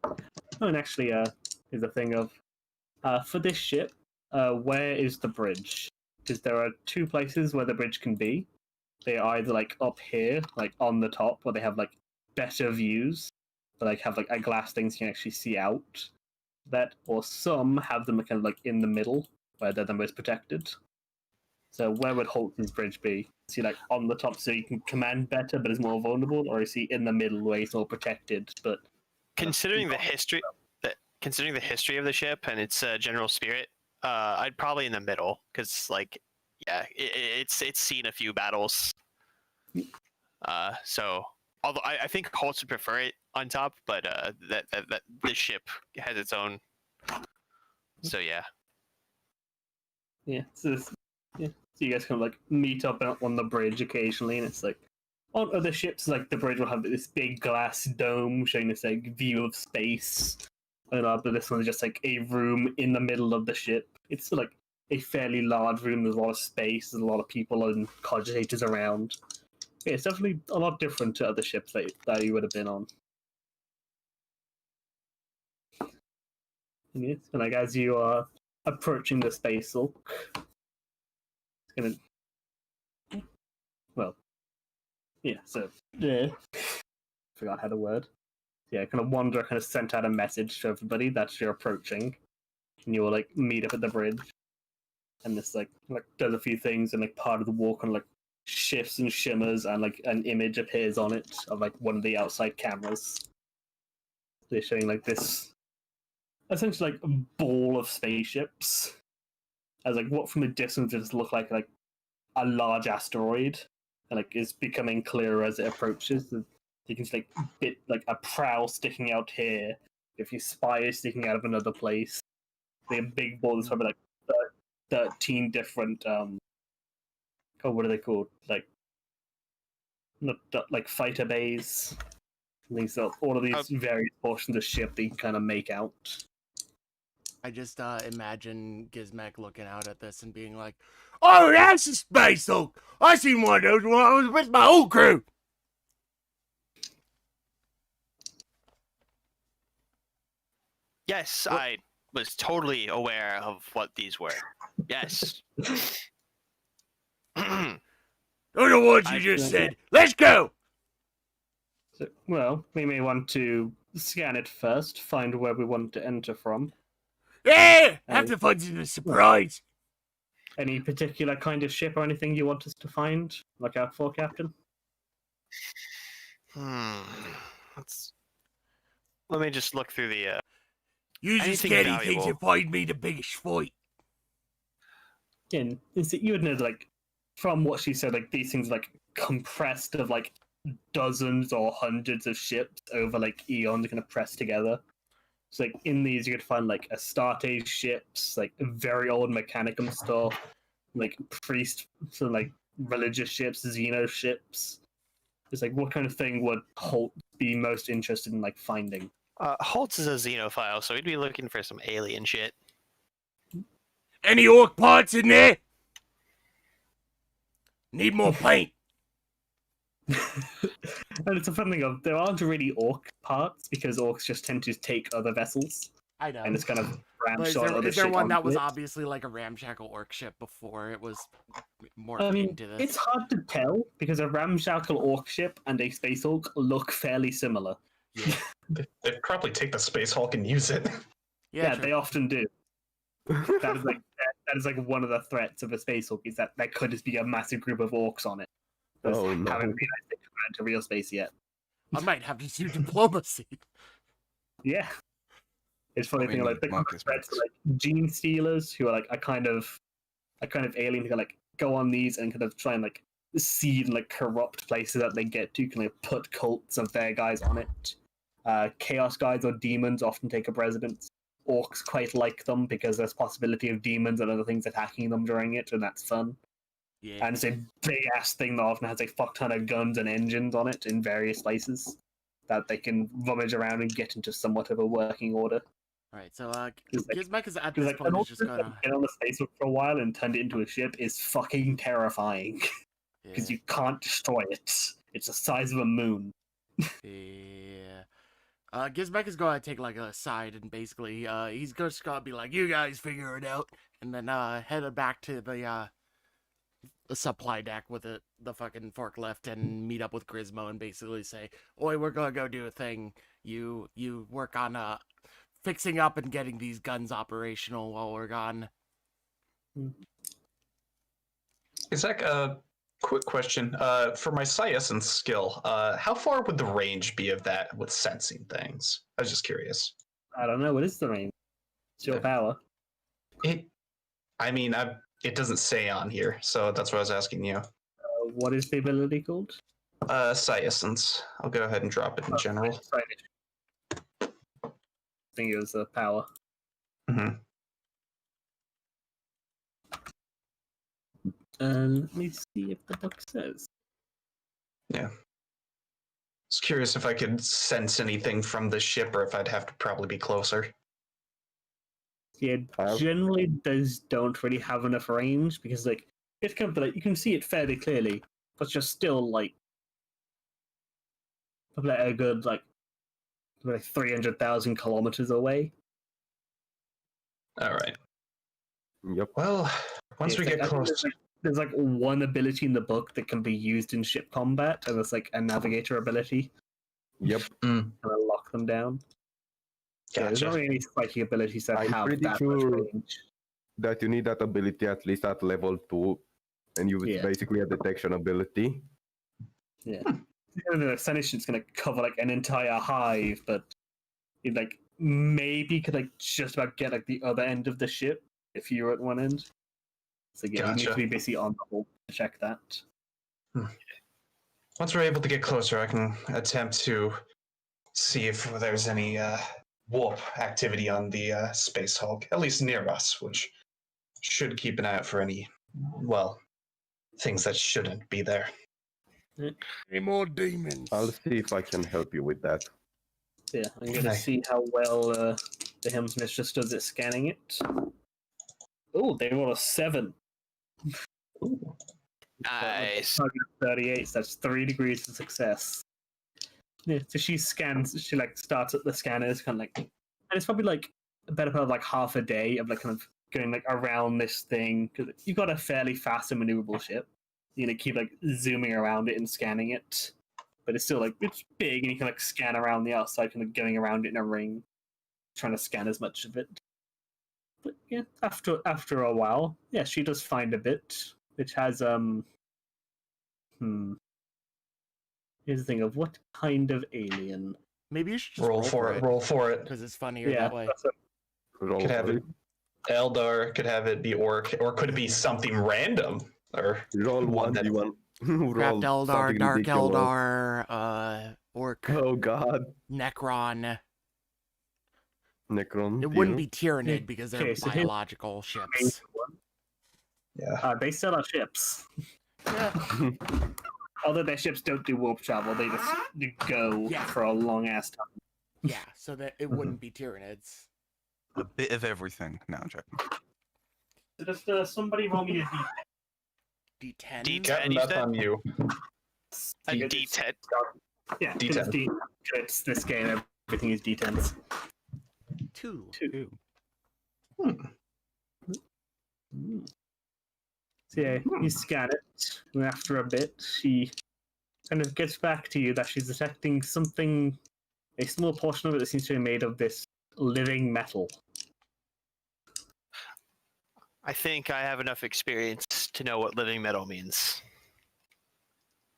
Oh, and actually, is a thing of for this ship, where is the bridge? Because there are 2 places where the bridge can be. They are either like up here, like on the top, where they have like better views, but like have like a glass thing so you can actually see out. That, or some have them kind of like in the middle, where they're the most protected. So where would Holtz's bridge be? Is he like on the top so you can command better but is more vulnerable, or is he in the middle where he's more protected but Considering the history of the ship and its general spirit, I'd probably in the middle because, like, yeah, it's seen a few battles. So although I think Holtz would prefer it on top, but that this ship has its own. So yeah. yeah. So you guys kind of like meet up on the bridge occasionally, and it's like on other ships, like the bridge will have this big glass dome showing this like view of space, and but this one's just like a room in the middle of the ship. It's like a fairly large room. There's a lot of space. There's a lot of people and cogitators around. Yeah, it's definitely a lot different to other ships that you would have been on. And yeah, so like as you are approaching the space hulk, it's gonna, well, yeah. So yeah, forgot how to word. Yeah, kind of Wanderer kind of sent out a message to everybody that you're approaching, and you will like meet up at the bridge. And this like does a few things, and like part of the wall kind of like shifts and shimmers, and like an image appears on it of like one of the outside cameras. They're showing like this essentially like a ball of spaceships, as like what from a distance just look like a large asteroid, and like is becoming clearer as it approaches. You can see like a prow sticking out here, a few spires sticking out of another place. Like a big ball that's probably like 13 different what are they called? Like not like fighter bays. Things all of these various portions of ship that you can kind of make out. I just imagine Gizmek looking out at this and being like, "Oh, that's a space Hulk! I seen one of those when I was with my old crew." Yes, I was totally aware of what these were. Yes. Those are what you just Excellent. said. Let's go. So, well, we may want to scan it first, find where we want to enter from. Yeah, have the fun in the surprise. Any particular kind of ship or anything you want us to find? Look out for, Captain? Let me just look through the. Use your Anything scanty things valuable. to find me the biggest fight. And you would know, like, from what she said, like, these things, like, compressed of, like, dozens or hundreds of ships over, like, eons kind of pressed together. So, like, in these, you could find, like, Astartes ships, like, very old Mechanicum stuff, like, priest, so, like, religious ships, Xeno ships. It's like, what kind of thing would Holt be most interested in, like, finding? Holtz is a xenophile, so he'd be looking for some alien shit. Any orc parts in there? Need more paint. And it's a fun thing of there aren't really orc parts because orcs just tend to take other vessels I know. and it's kind of But ramshot other is there shit one that onto was it. obviously like a ramshackle orc ship before it was more I mean, into this? it's hard to tell because a ramshackle orc ship and a space orc look fairly similar. Yeah, They'd probably take the Space Hulk and use it. Yeah, true. they often do. That is like one of the threats of a space orc is that there could just be a massive group of orcs on it. Just Oh, no. haven't been into real space yet. I might have to do diplomacy. Yeah. It's funny We thing like need the kind of Marcus threats are Max. like gene stealers who are like a kind of alien who can like go on these and kind of try and like seed and like corrupt places that they get to, can like put cults of their guys on it. Chaos guys or demons often take up residence. Orcs quite like them because there's possibility of demons and other things attacking them during it, and that's fun. Yeah. And it's a big ass thing that often has a fuck ton of guns and engines on it in various places that they can rummage around and get into somewhat of a working order. All right, so It's like- Gizmek is at Because this like an point is orc just that gonna. get on the space for a while and turned it into a ship is fucking terrifying because Yeah. you can't destroy it. It's the size of a moon. Yeah. Gizmek is gonna take like a side and basically he's just gonna be like, "You guys figure it out," and then head back to the supply deck with the fucking forklift and meet up with Gizmo and basically say, "Oi, we're gonna go do a thing. You work on fixing up and getting these guns operational while we're gone." Gizmek, quick question. For my psiessence skill, how far would the range be of that with sensing things? I was just curious. I don't know, what is the range? It's your power. It doesn't say on here, so that's what I was asking you. What is the ability called? Psiessence. I'll go ahead and drop it in general. Sorry. I think it was the power. Mhm. Let me see if the book says. Yeah. Just curious if I could sense anything from the ship or if I'd have to probably be closer. Yeah, I've- generally those don't really have enough range because like it's kind of like you can see it fairly clearly, but you're still like probably a good like 300,000 kilometers away. All right. Yep. Well, once Yeah, we it's get like- I think close. there's like one ability in the book that can be used in ship combat, and it's like a navigator ability. Yep. And lock them down. Yeah, there's not Gotcha. really any psychic abilities that I'm have pretty that much sure- range. That you need that ability at least at level 2, and you Yeah. basically a detection ability. Yeah. The Ascension's gonna cover like an entire hive, but you like maybe could like just about get like the other end of the ship if you're at one end. So yeah, you need to Gotcha. be basically on the whole to check that. Once we're able to get closer, I can attempt to see if there's any warp activity on the Space Hulk, at least near us, which should keep an eye out for any, well, things that shouldn't be there. Any more demons? I'll see if I can help you with that. Yeah, I'm gonna Aye. see how well the Helm's Mistress does at scanning it. Oh, they roll a 7. Nice. Target of 38, so that's 3 degrees of success. Yeah, so she scans, she like starts at the scanners, kind of like, and it's probably like a better part of like half a day of like kind of going like around this thing, because you've got a fairly fast and maneuverable ship. You're gonna keep like zooming around it and scanning it, but it's still like it's big, and you can like scan around the outside, kind of going around it in a ring, trying to scan as much of it. But yeah, after a while, yeah, she does find a bit, which has Here's the thing of what kind of alien. Maybe you should just Roll for it. Roll for it. because it's funnier Yeah, that way. that's a- Roll Could have for it Eldar. Could have it be Orc, or could it be something random? Or Roll one 1d1. Craft Roll Eldar, something Dark ridiculous. Eldar, Orc, Oh god. Necron. Necron. It wouldn't deal. be Tyranid because they're Okay, so here's- biological ships. yeah. They still are ships. Yeah. Although their ships don't do warp travel, they just go Yeah. for a long ass time. Yeah, so that it wouldn't be Tyranids. A bit of everything. No, I'm joking. So just somebody roll me a D10. D10. Captain, you that's said? on you. A D10. D10. Yeah, D10. It's this game. Everything is D10s. 2. Two. Hmm. So yeah, you scan it, and after a bit, she kind of gets back to you that she's detecting something, a small portion of it that seems to be made of this living metal. I think I have enough experience to know what living metal means.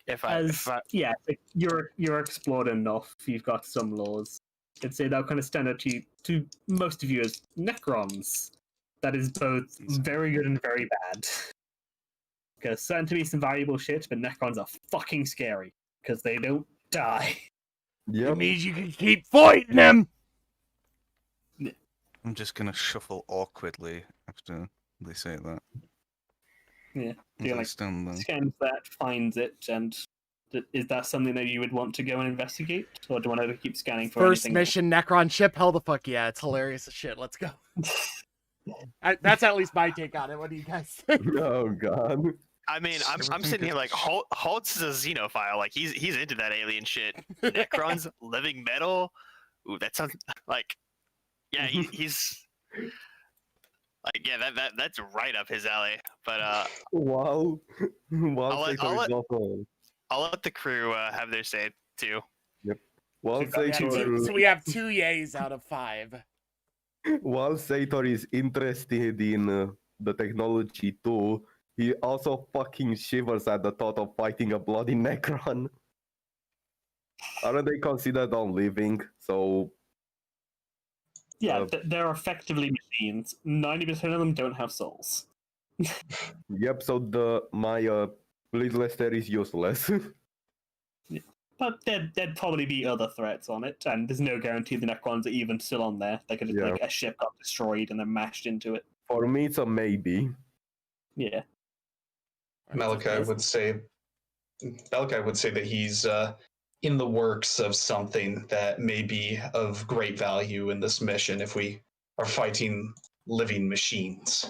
If I Yeah, like, you're explored enough. You've got some laws. I'd say that'll kind of stand out to most of you as Necrons. That is both very good and very bad. Because certain to be some valuable shit, but Necrons are fucking scary because they don't die. It Yep. means you can keep fighting them! I'm just gonna shuffle awkwardly after they say that. Yeah. As Do you I like stand there. scans that, finds it, and is that something that you would want to go and investigate, or do you want to keep scanning for First anything mission, Necron ship, hell the fuck yeah, it's hilarious as shit, let's go. That's at least my take on it, what do you guys think? Oh god. I mean, I'm Everything sitting here gets- like Holtz is a xenophile. Like he's into that alien shit. Necrons, living metal. Ooh, that sounds like yeah, he's like yeah, that's right up his alley. But Wow. Wow, I'll let- Sator I'll is let- also. I'll let the crew have their say too. While Yeah, Sator, So we have 2 yays out of 5. while Sator is interested in the technology too, he also fucking shivers at the thought of fighting a bloody Necron. Aren't they considered non-living? So Yeah, they're effectively machines. 90% of them don't have souls. yep. So my Blade Lester is useless. But there'd probably be other threats on it, and there's no guarantee the Necrons are even still on there. They could just, Yeah. like, a ship got destroyed and they're mashed into it. For me, it's a maybe. Yeah. Malachi would say that he's in the works of something that may be of great value in this mission if we are fighting living machines.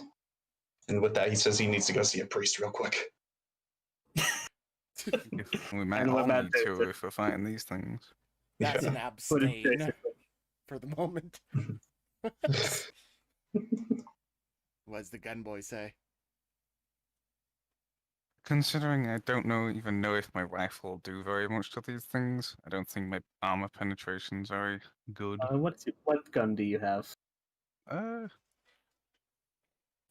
And with that, he says he needs to go see a priest real quick. We might And what all about need the- to if we're fighting these things. That's Yeah. an But it's abstain basically- for the moment. What does the gun boy say? Considering I don't even know if my rifle will do very much to these things, I don't think my armor penetration's very good. What gun do you have? Uh,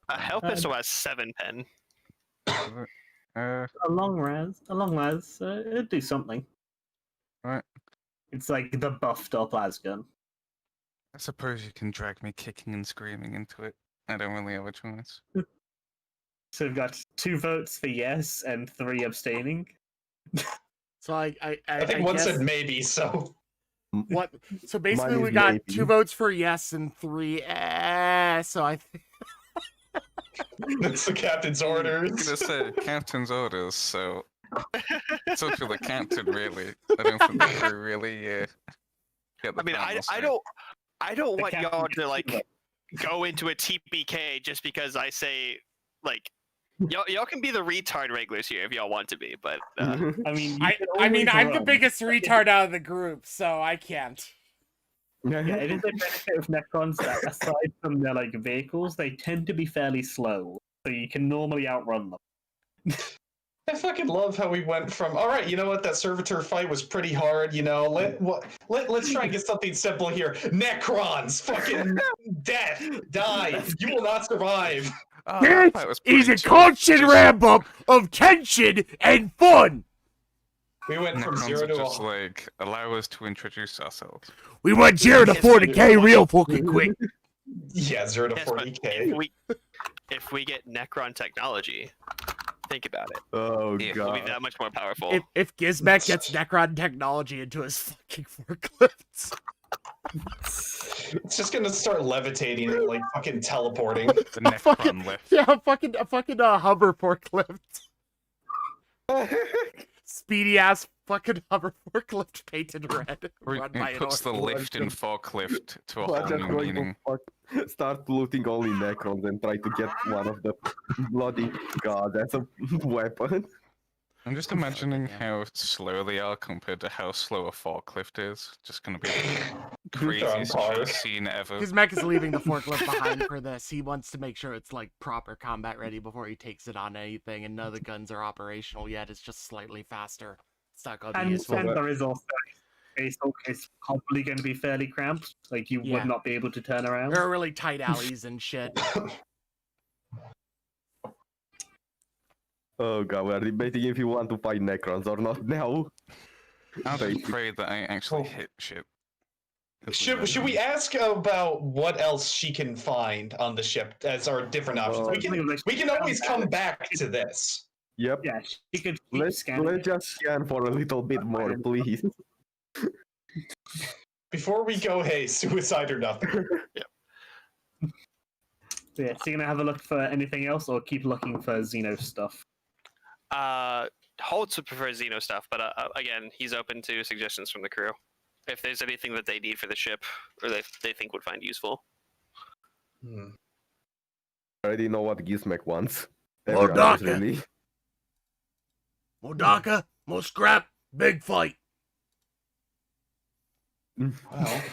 A hell pistol has 7 pen. A long raz. It'd do something. Right. It's like the buffed up las gun. I suppose you can drag me kicking and screaming into it. I don't really have a choice. So we've got 2 votes for yes and 3 abstaining. So I I think one guess said maybe, so what? So basically, Mine we is got maybe. 2 votes for yes and 3 so I think That's the captain's I'm orders. gonna say captain's orders, so it's up to the captain, really. I don't think the crew really get the I mean, final say. I don't The want captain y'all gets to to like vote. go into a TPK just because I say like y'all can be the retard regulars here if y'all want to be, but I mean, you can I mean, always I'm the run. biggest retard out of the group, so I can't. Yeah, it is a benefit of Necrons that aside from their like vehicles, they tend to be fairly slow, so you can normally outrun them. I fucking love how we went from, all right, you know what, that servitor fight was pretty hard, you know, let's try and get something simple here. Necrons, fucking death, die, you will not survive. Oh, This that fight was is pretty a tough. constant Just- ramp up of tension and fun. We went from Necrons 0 are to just 100. like allow us to introduce ourselves. We went 0 to Yes, 40k real fucking quick. Yeah, 0 to yes, but 40k. if we get Necron technology, think about it. Oh Yeah. We'll be god. that much more powerful. If Gizmek gets Necron technology into his fucking forklifts. It's just gonna start levitating and like fucking teleporting. The fucking- Necron lift. Yeah, a fucking hover forklift. Speedy ass fucking hover forklift painted red. Run by It an puts the orc. lift in forklift to a We're whole just new going meaning. to start looting only Necrons and try to get one of the bloody god as a weapon. I'm just imagining yeah. how slow they are compared to how slow a forklift is. Just gonna be the Throwing craziest cars. chase scene ever. Gizmek is leaving the forklift behind for this. He wants to make sure it's like proper combat ready before he takes it on anything, and none of the guns are operational yet. It's just slightly faster. It's not gonna be And useful. there is also it's probably going to be fairly cramped. Like you Yeah. would not be able to turn around. There are really tight alleys and shit. Oh god, we're debating if you want to fight Necrons or not now. I'll just Basic. pray that I actually Oh. hit shit. 'Cause we Should we ask about what else she can find on the ship as our different options? We can always come back to this. Yep. Yeah, she could keep Let's scanning. just scan for a little bit more, please. Before we go, hey, suicide or nothing. Yeah, so you're gonna have a look for anything else, or keep looking for Xeno stuff. Holtz would prefer Xeno stuff, but again, he's open to suggestions from the crew. If there's anything that they need for the ship, or they think would find useful. Hmm. I already know what Gizmek wants. Well, Everyone does, Doctor. really. Modaka, more scrap, big fight. Well,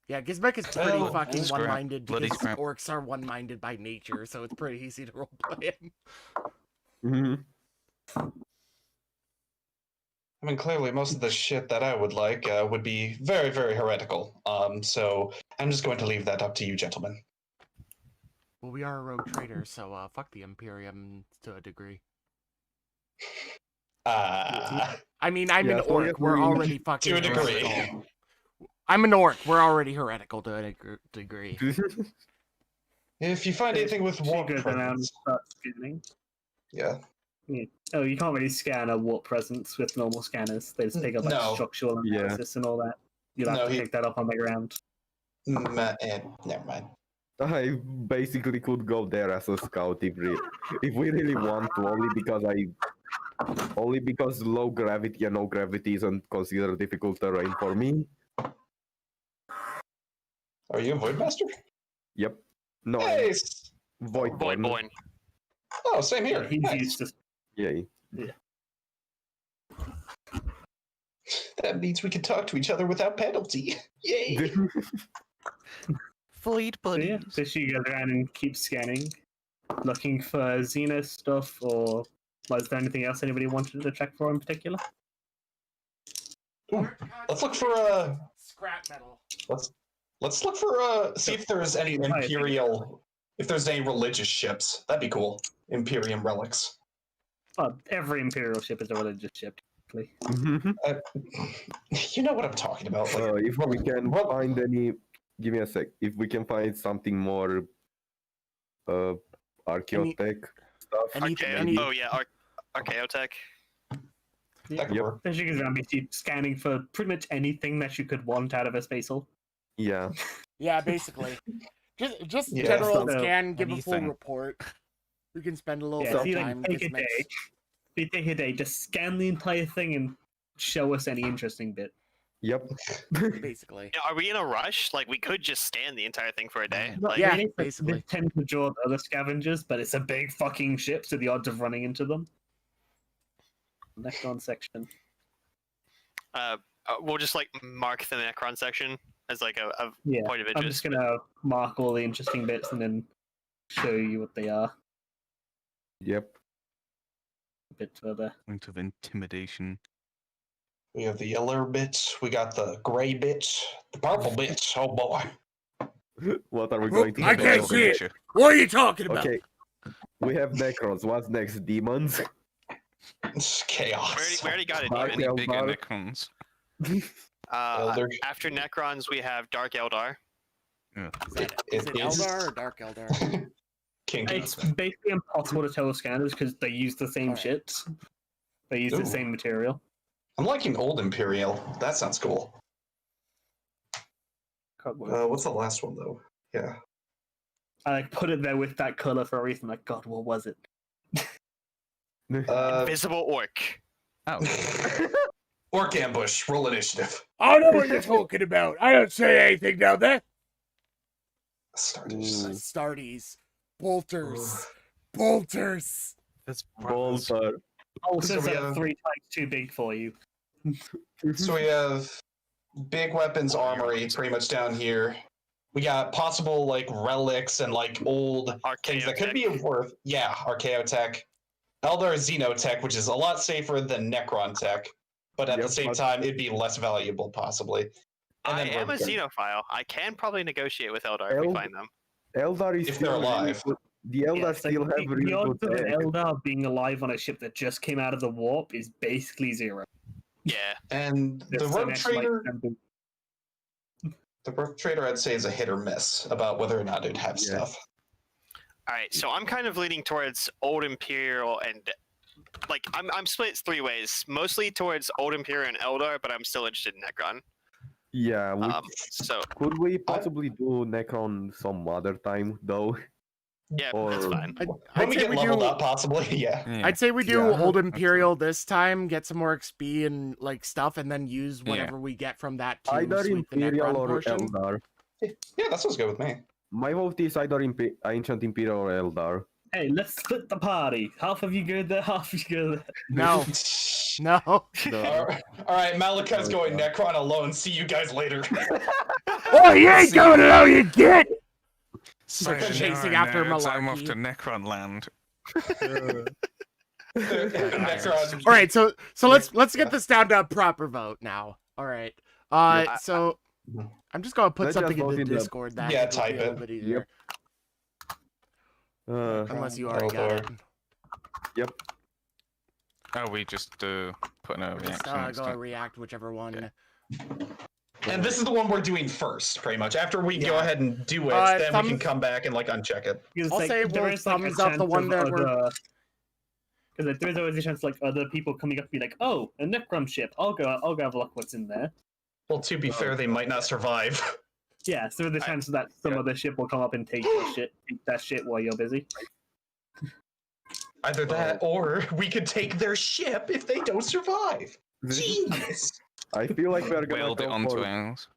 Yeah, Gizmek is pretty Well, fucking scrap, one-minded bloody because scrap. orcs are one-minded by nature, so it's pretty easy to roleplay him. Mhm. I mean, clearly, most of the shit that I would like would be very, very heretical. So I'm just going to leave that up to you, gentlemen. Well, we are a rogue trader, so fuck the Imperium to a degree. I mean, I'm Yeah, an so I orc. guess We're we- already fucking To a degree. heretical. I'm an orc. We're already heretical to a degree. If you find anything with She warp goes around and presence, starts scanning. yeah. Yeah. Oh, you can't really scan a warp presence with normal scanners. They just take up like No. structural Yeah. analysis and all that. You'll have No, to he- pick that up on the ground. Never mind. I basically could go there as a scout if we really want to, only because low gravity and no gravity isn't considered difficult terrain for me. Are you a Voidmaster? Yep. No, Hey! Void Boy, Born. boy. Oh, same here. He's Nice. used to. Yay. That means we can talk to each other without penalty. Yay! Void So yeah, buddies. so she goes around and keeps scanning, looking for Xeno stuff, or was there anything else anybody wanted to check for in particular? Ooh, let's look for scrap metal. let's look for see if there's any Imperial, if there's any religious ships. That'd be cool. Imperium relics. Well, every Imperial ship is a religious ship, typically. You know what I'm talking about. Like, If we can Well- find any, give me a sec. If we can find something more, archaeotech stuff. Any Oh yeah, Archaeotech. that could Yep. work. So she goes around basically scanning for pretty much anything that you could want out of a space hull. Yeah. Yeah, basically. Just Yeah. general So, scan, give a full anything. report. We can spend a little Yeah, bit so of you time. like take a Gizmek. day. You take a day, just scan the entire thing and show us any interesting bit. Yep. Basically. Are we in a rush? Like, we could just stand the entire thing for a day. Yeah. Like, Yeah, Really, but basically. They tend to draw the other scavengers, but it's a big fucking ship, so the odds of running into them. Necron section. we'll just like mark the Necron section as like a Yeah, point of I'm interest. just gonna mark all the interesting bits and then show you what they are Yep. a bit further. Point of intimidation. We have the yellow bits, we got the gray bits, the purple bits. Oh boy. What are we Oh, going to I do? can't see it. What are you talking about? Okay. We have Necrons. What's next? Demons? It's chaos. We already got a Dark demon. Any bigger Eldar. Necrons? Elder. After Necrons, we have Dark Eldar. Is it It is- Eldar or Dark Eldar? King It's Gizmek. basically impossible to tell with scanners because they use the same Alright. shit. They use Ooh. the same material. I'm liking Old Imperial. That sounds cool. What's the last one though? Yeah. I like put it there with that color for a reason. Like, God, what was it? Invisible Orc. Oh, Orc ambush. Roll initiative. I know what you're talking about. I don't say anything down there. Starters. Ooh. Starties. Bolters. Bolters. that's Bolter. Also, So we have- 3 times too big for you. So we have big weapons armory pretty much down here. We got possible like relics and like old things that could be worth. Yeah, Archaeotech. Eldar Xenotech, which is a lot safer than Necron tech, but at the Yep, same but- time, it'd be less valuable possibly. And I then am a we're- xenophile. I can probably negotiate with Eldar if we find them. Eldar is If still they're really alive. good. The Eldar Yeah, so still the, have really the odds good of an tech. Eldar being alive on a ship that just came out of the warp is basically 0. Yeah. And the Just rogue an extra, like, trader, sample. the rogue trader, I'd say is a hit or miss about whether or not it'd have Yeah. stuff. All right. So I'm kind of leaning towards Old Imperial and like I'm split 3 ways. Mostly towards Old Imperial and Eldar, but I'm still interested in Necron. Yeah, So could we possibly do Necron some other time though? yeah, Or- that's fine. When I'd we say get we leveled do. up, possibly, yeah. yeah. I'd say we do Yeah, Old Imperial this time, get some more XP and like stuff, and then use Yeah. whatever we get from that to Either sweep the Imperial Necron or portion. Eldar. Yeah, that sounds good with me. My vote is either Ancient Imperial or Eldar. Hey, let's split the party. Half of you go there, half of you go there. No, no. All right, Malachi's going Necron alone. See you guys later. Oh, you ain't going alone, you get. So chasing now, after now I'm off malarkey. to Necron land. Necron. All right, so let's get this down to a proper vote now. All right. Yeah. So I'm just gonna put Let's just something in vote the in the- Discord that Yeah, I think will type be a little it. bit easier. Unless you already got it. Eldar. Oh, we just put no Just reaction. next go to it. react whichever one. And this is the one we're doing first, pretty much. After we go Yeah. ahead and do it, then we thumbs- can come back and like uncheck it. Because, I'll say there we'll is, like, a thumbs up the chance one of that we're- other- Because like, there's always a chance like other people coming up and be like, "Oh, a Necron ship. I'll go have a look what's in there." Well, to be fair, they might not survive. Yeah, so there's a chance that some other ship will come up and take that shit while you're busy. Either that, or we could take their ship if they don't survive. Genius. I feel like we're gonna Weld it go onto for... ours.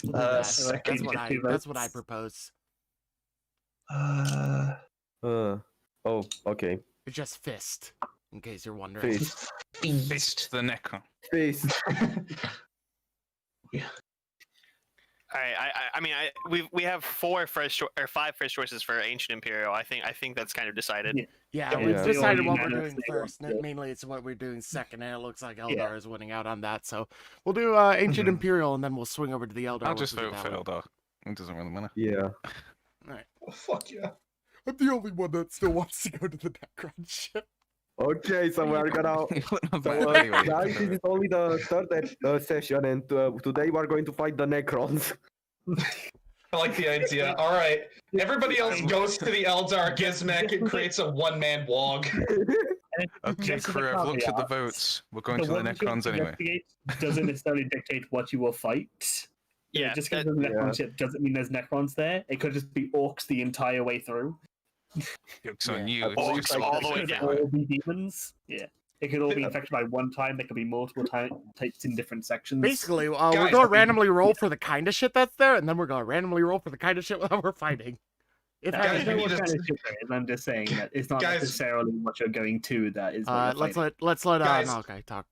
We'll do Uh, that. second. That's what I propose. oh, okay. It's just fist, in case you're wondering. Fist. Fist the Necron. Fist. All right. I mean, we have 5 first choices for Ancient Imperial. I think that's kind of decided. Yeah. Yeah, Yeah, we've yeah. decided what we're Unanimous doing they first. want it. Mainly, it's what we're doing second, and it looks like Eldar Yeah. is winning out on that. So we'll do Ancient Mhm. Imperial, and then we'll swing over to the Eldar. I'll once just we get vote that for one. Eldar. It doesn't really matter. Yeah. Oh, fuck yeah. I'm the only one that still wants to go to the Necron ship. Okay, so we're gonna... Not So, bad anyway. guys, this is only the third session, and today we're going to fight the Necrons. I like the idea. All right. Everybody else goes to the Eldar Gizmek and creates a one-man wog. Okay, Just as a crew, I've looked at the caveat, votes. We're going to the one you Necrons anyway. investigate doesn't necessarily dictate what you will fight. Yeah, just because that- there's a Necron yeah. ship doesn't mean there's Necrons there. It could just be orcs the entire way through. Jokes on Yeah. you. It's Orcs just all orcs the way It could down. everywhere. all be demons. Yeah. It could all be infected by one time. There could be multiple types in different sections. Basically, we're Guys, gonna randomly roll for the kind of shit that's there, and then we're gonna randomly roll for the kind of shit that we're fighting. If I Guys, don't know we what need to- kind of ship there is. I'm just saying that it's not Guys- necessarily what you're going to that is what you're fighting. let's let Guys. Malachi talk.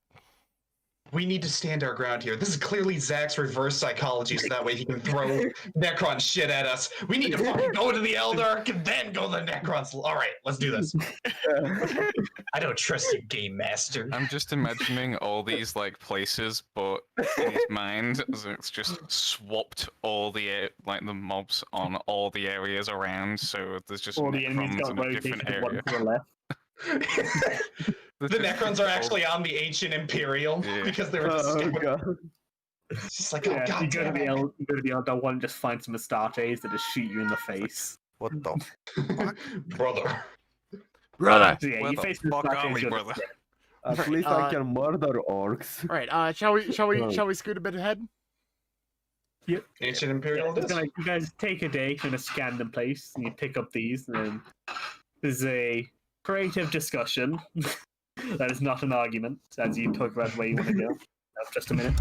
We need to stand our ground here. This is clearly Zach's reverse psychology, so that way he can throw Necron shit at us. We need to fucking go to the Elder, and then go to the Necrons. All right, let's do this. I don't trust you, Game Master. I'm just imagining all these like places, but in his mind, so it's just swapped all the like the mobs on all the areas around. So there's just All the enemies Necrons got in a different rotated one area. to the left. The Necrons are actually on the Ancient Imperial Yeah. because they were just Oh, stuck with- God. It's just like, oh Yeah, god you go to damn the it. you go to the Elder one, just find some Astartes that just shoot you in the face. What the? Brother. Brother. So yeah, Where you the face the fuck are Astartes, we, you're brother? just dead. At Right, least uh, I can murder orcs. All right, shall Oh. we scoot a bit ahead? Ancient Imperial it It's is. like you guys take a day, kind of scan the place, and you pick up these, and then there's a creative discussion. That is not an argument, as you talk about where you want to go. Just a minute.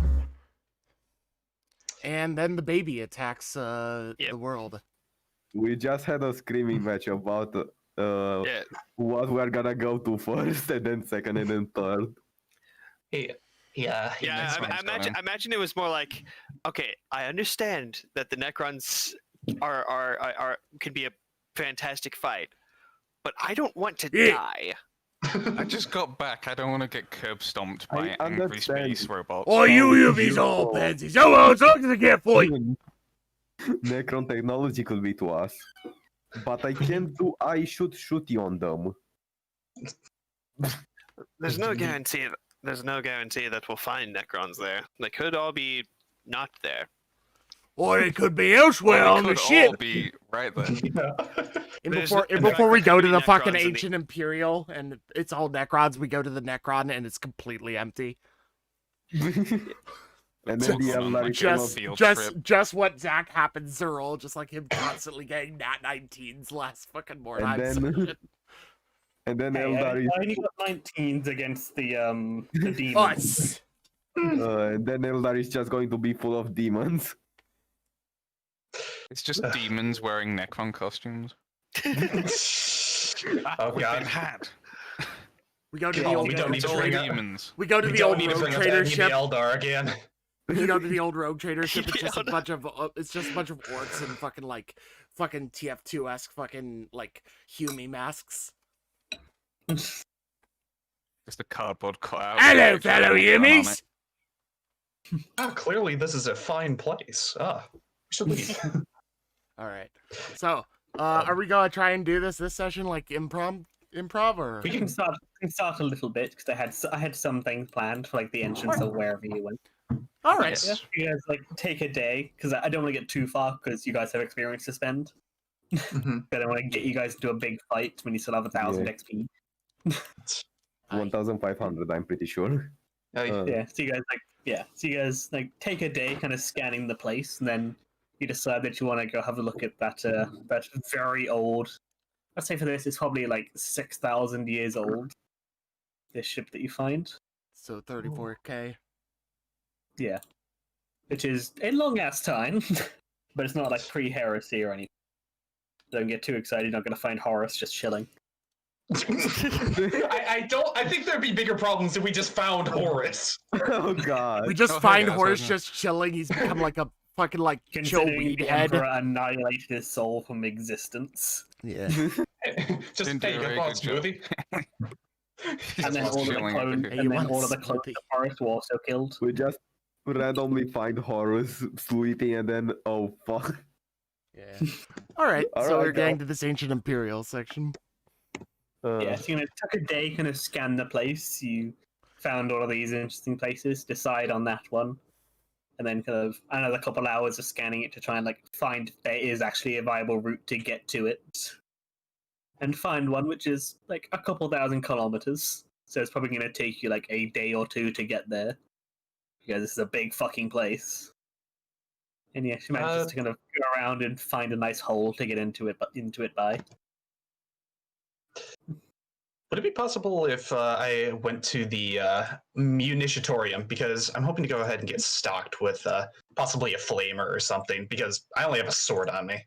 And then the baby attacks Yep. the world. We just had a screaming match about Yeah, what we're gonna go to first, and then second, and then third. Yeah. yeah. one's I imagine it was more like, okay, I understand that the Necrons are can be a fantastic fight, but I don't want to Yeah. die. I just got back. I don't want to get curb stomped by I angry understand. space robots. Oh, you be beautiful. all pansies. Oh, well, as long as I can't fight. Necron technology could be to us, but I can't do. I should shoot you on them. There's no guarantee. There's no guarantee that we'll find Necrons there. They could all be not there. Or it could be elsewhere Well, on they the could ship. all be right there. And There's before, no- and before we there go could to be the fucking Necrons in the- ancient Imperial, and it's all Necrons, we go to the Necron, and it's completely empty. And then the Welcome on my Elder Just, field just, trip. just what Zach happens to roll, just like him constantly getting nat 19s last fucking more And times. then- and then Hey, Eldar is I only got 19s against the demons. Us. and then Eldar is just going to be full of demons. It's just demons wearing Necron costumes. Oh We've god. been had. We go to the Oh, old we don't rogue need to It's all bring trader. up- demons. We go to We the don't old need to rogue bring up trader any of the ship. Eldar again. We go to the old rogue trader ship. It's just a Yeah. bunch of it's just a bunch of orcs and fucking TF2 esque fucking like Hume masks. Just a cardboard cutout. Hello, with fellow Necron on Humies. it. Ah, clearly this is a fine place. Ah, we should leave. All right. So, are we gonna try and do this session like improv or? We can start a little bit because I had some things planned for like the entrance or wherever you went. All right. Nice. You guys like take a day because I don't want to get too far because you guys have experience to spend. Mhm. I don't want to get you guys into a big fight when you still have 1,000 Yeah. XP. 1,500, I'm pretty sure. Yeah, so you guys like take a day kind of scanning the place, and then you decide that you want to go have a look at that that very old. Let's say for this, it's probably like 6,000 years old. This ship that you find, So 34K. yeah, which is a long ass time, but it's not like pre-heresy or anything. Don't get too excited. You're not gonna find Horus just chilling. I think there'd be bigger problems if we just found Horus. Oh god. We just Oh, hey find guys, Horus how's it just chilling. He's become like a fucking like Joe Considering Weed the head. Emperor annihilated his soul from existence, Yeah. Just Didn't do take a a very thought good job. smoothie. He's and then just all of the chilling clones, over Hey, here. you and then want all of the a clones smoothie? of Horus were also killed. We just randomly find Horus sleeping, and then oh fuck. Yeah. All right. All So right, we're getting go. to this ancient Imperial section. Yeah, so you took a day, kind of scan the place. You found all of these interesting places, decide on that one, and then kind of another couple hours of scanning it to try and like find if there is actually a viable route to get to it, and find one which is like a couple thousand kilometers. So it's probably going to take you like a day or two to get there, because this is a big fucking place. And yeah, she manages to kind of go around and find a nice hole to get into it by. Would it be possible if I went to the munititorium? Because I'm hoping to go ahead and get stocked with possibly a flamer or something, because I only have a sword on me.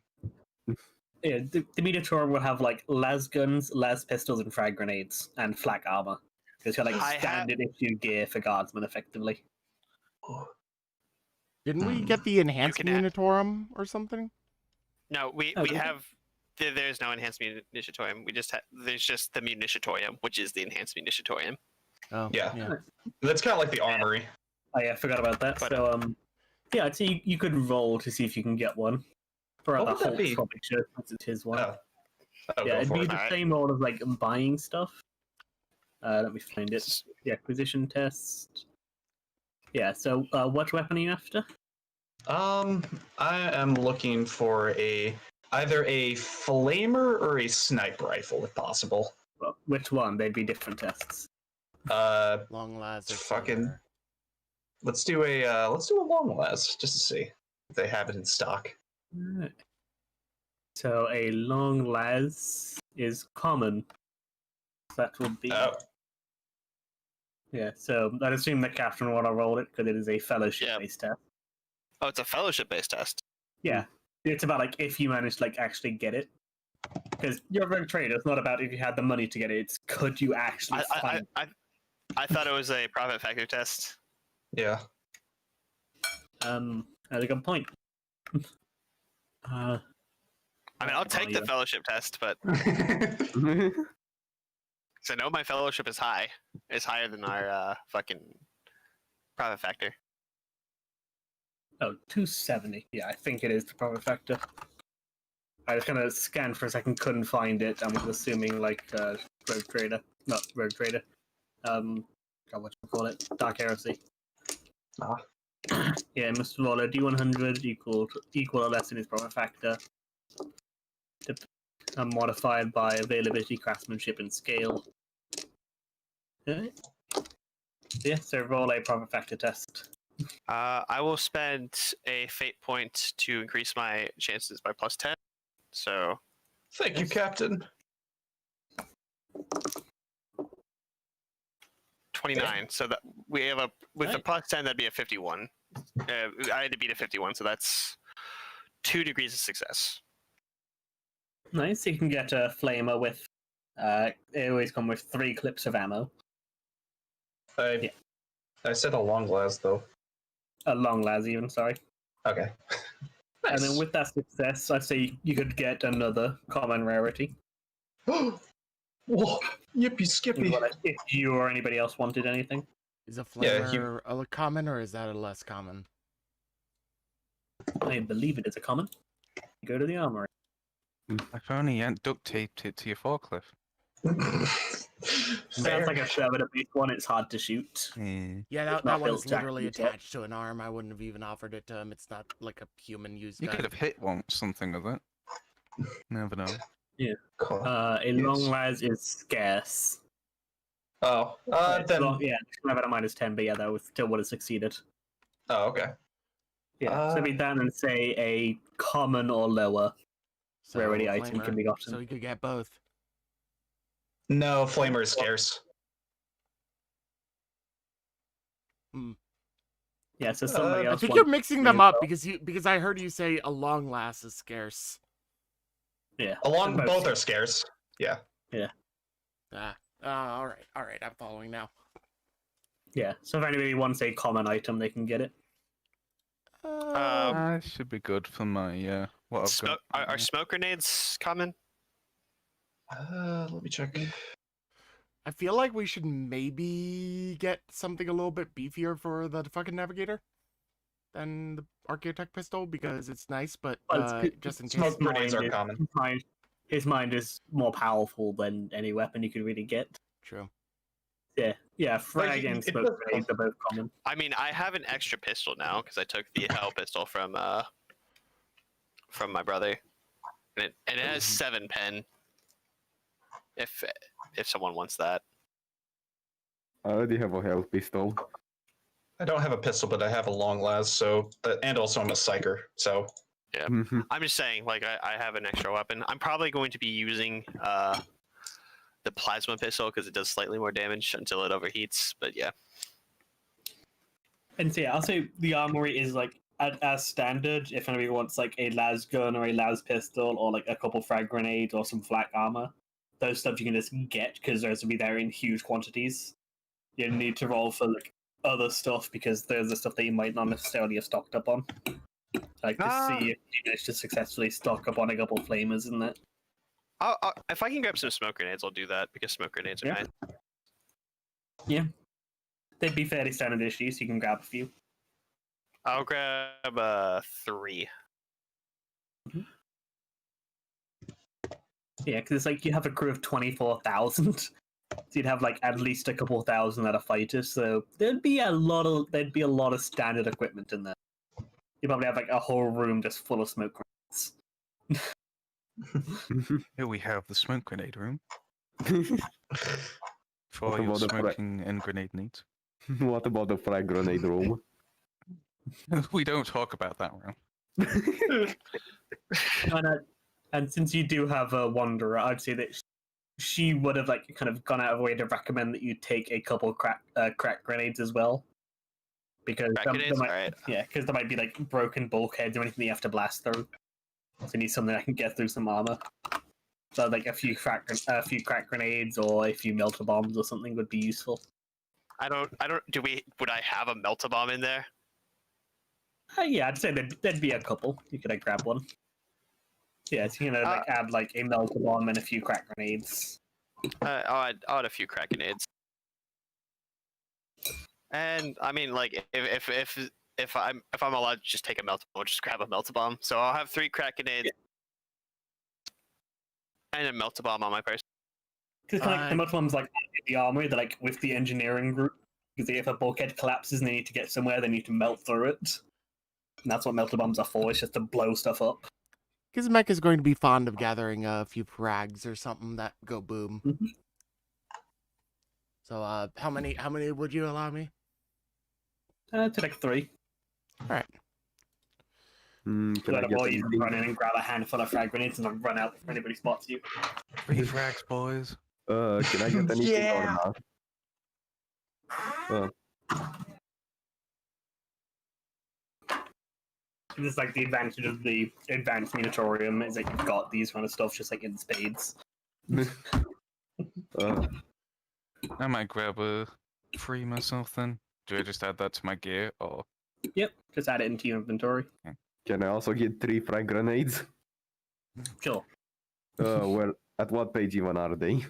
Yeah, the Meteor will have like las guns, las pistols, and frag grenades, and flak armor. It's got like standard issue gear for guardsmen, effectively. Didn't we get the enhanced can add- Munitorum or something? No, we Okay. have. There's no enhanced munititorium. There's just the munititorium, which is the enhanced munititorium. Oh, Yeah. That's kind of like the armory. Oh yeah, I forgot about that. But, So yeah, I'd say you could roll to see if you can get one. For What the would that whole be? topic, sure, since it's his one. Oh, yeah, go it'd for be it. the Alright. same roll as like buying stuff. Let me find it. The acquisition test. Yeah. So, what weapon are you after? I am looking for either a flamer or a sniper rifle, if possible. Well, which one? They'd be different tests. Long lads. Fucking- Let's do a long last just to see if they have it in stock. Alright. So a long las is common. That would be Oh, yeah. So I'd assume the captain will want to roll it because it is a fellowship-based test. Oh, it's a fellowship-based test. Yeah, it's about like if you manage to like actually get it. Because you're a rogue trader. It's not about if you had the money to get it. It's could you actually find I thought it was a profit factor test. yeah. That's a good point. I mean, I'll take the fellowship test, but because I know my fellowship is high. It's higher than our fucking profit factor. Oh, 270. Yeah, I think it is the profit factor. I just kind of scanned for a second, couldn't find it. I was assuming like rogue trader, not rogue trader. God, what do you call it? Dark heresy. Ah. Yeah, must roll a d100 equal or less than his profit factor. Modified by availability, craftsmanship, and scale. Yeah, so roll a profit factor test. I will spend a fate point to increase my chances by +10. So Thank you, Captain. 29. So that we have with the +10, that'd be a 51. I had to beat a 51, so that's 2 degrees of success. Nice, you can get a flamer with. They always come with 3 clips of ammo. I said a long last though. A long las, even, sorry. Okay. And then with that success, I'd say you could get another common rarity. Whoa! Yippee skippy! If you or anybody else wanted anything. Is a Yeah, flamer a common or is that a less common? I believe it is a common. Go to the armory. If only you hadn't duct taped it to your forklift. Sounds like a server-based one, it's hard to shoot. Yeah, It's that not one built is literally exactly, so- attached to an arm. I wouldn't have even offered it to him. It's not like a human use You gun. could have hit something with it. Never know. A long las is scarce. Oh, It's then. long, yeah, it's kind of at a -10, but yeah, that still would have succeeded. Oh, okay. Yeah, so be that and say a common or lower So, rarity item flamer, can be gotten. So you could get both. No, flamer is scarce. Yeah, so somebody I else. I think wants you're mixing them to- up because I heard you say a long last is scarce. Yeah, Both are scarce. Yeah. All right, I'm following now. Yeah, so if anybody wants a common item, they can get it. That should be good for my what I've Smoke, got. are smoke grenades common? Let me check. I feel like we should maybe get something a little bit beefier for the fucking navigator than the architect pistol because it's nice, but just in case. Smoke grenades are Mind is- common. His mind is more powerful than any weapon you could really get. True. Yeah, frag and it smoke does- grenades are both common. I mean, I have an extra pistol now because I took the hell pistol from my brother, and it has 7 pen. If someone wants that. I already have a hell pistol. I don't have a pistol, but I have a long las, so and also I'm a psyker, so I'm just saying, like, I have an extra weapon. I'm probably going to be using the plasma pistol because it does slightly more damage until it overheats. But yeah, And so yeah, I'll say the armory is like as standard. If anybody wants like a las gun or a las pistol or like a couple frag grenades or some flak armor, those stuff you can just get because those will be there in huge quantities. You need to roll for like other stuff because there's the stuff that you might not necessarily have stocked up on. Like to see if you manage to successfully stock up on a couple flamers in that. if I can grab some smoke grenades, I'll do that because smoke grenades are Yeah. nice. Yeah, they'd be fairly standard issues. So you can grab a few. I'll grab 3. Yeah, because it's like you have a crew of 24,000. So you'd have like at least a couple thousand that are fighters. So there'd be a lot of standard equipment in there. You probably have like a whole room just full of smoke grenades. Here we have the smoke grenade room for What all your about the smoking and grenade needs. What about the frag grenade room? We don't talk about that room. And since you do have a wanderer, I'd say that she would have like kind of gone out of her way to recommend that you take a couple crack grenades as well, because Crack grenades, might, alright. yeah, because there might be like broken bulkheads or anything that you have to blast through. So you need something that can get through some armor. So like a few crack grenades or a few melter bombs or something would be useful. I don't. Would I have a melta bomb in there? Yeah, I'd say there'd be a couple. You could grab one. Yeah, so you know, like add like a melter bomb and a few crack grenades. I'll add a few crack grenades. And I mean, like, if I'm allowed to just take a melta bomb, I'll just grab a melta bomb. So I'll have 3 crack grenades and a melta bomb on my person. Because like the melter bombs like in the armory, they're like with the engineering group. Because if a bulkhead collapses and they need to get somewhere, they need to melt through it. And that's what melter bombs are for. It's just to blow stuff up. Gizmek is going to be fond of gathering a few frags or something that go boom. Mm-hmm. So, how many would you allow me? To like 3. All right. Can I Let get you anything? run in and grab a handful of frag grenades and then run out if anybody spots you. 3 frags, boys. Can I get anything Yeah. or not? This is like the advantage of the advanced munitorium is that you've got these kind of stuff just like in spades. I might grab a 3 myself then. Do I just add that to my gear, or? Yep, just add it into your inventory. Can I also get 3 frag grenades? Sure. Well, at what page even are they?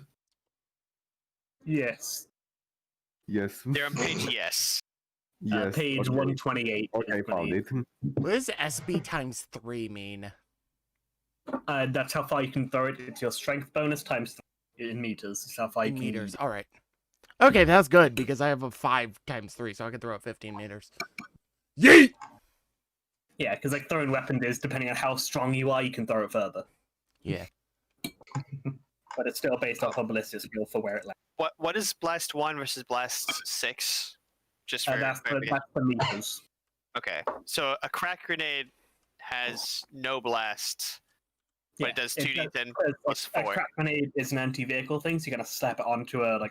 Yes. Yes. They're on page yes. Yes. Page okay. 128. Okay, found it. What does SB times 3 mean? That's how far you can throw it. It's your strength bonus times 3 in meters. It's how far you In can meters. All right. Okay, that's good because I have a 5 times 3, so I can throw it 15 meters. Yeet! Yeah, because like throwing weapons is depending on how strong you are, you can throw it further. Yeah. But it's still based off of ballistic skill for where it lands. What is blast 1 versus blast 6? Just for That's clarification. the meters. Okay, so a crack grenade has no blast, but it does 2d10 plus A 4. crack grenade is an anti-vehicle thing, so you're gonna slap it onto a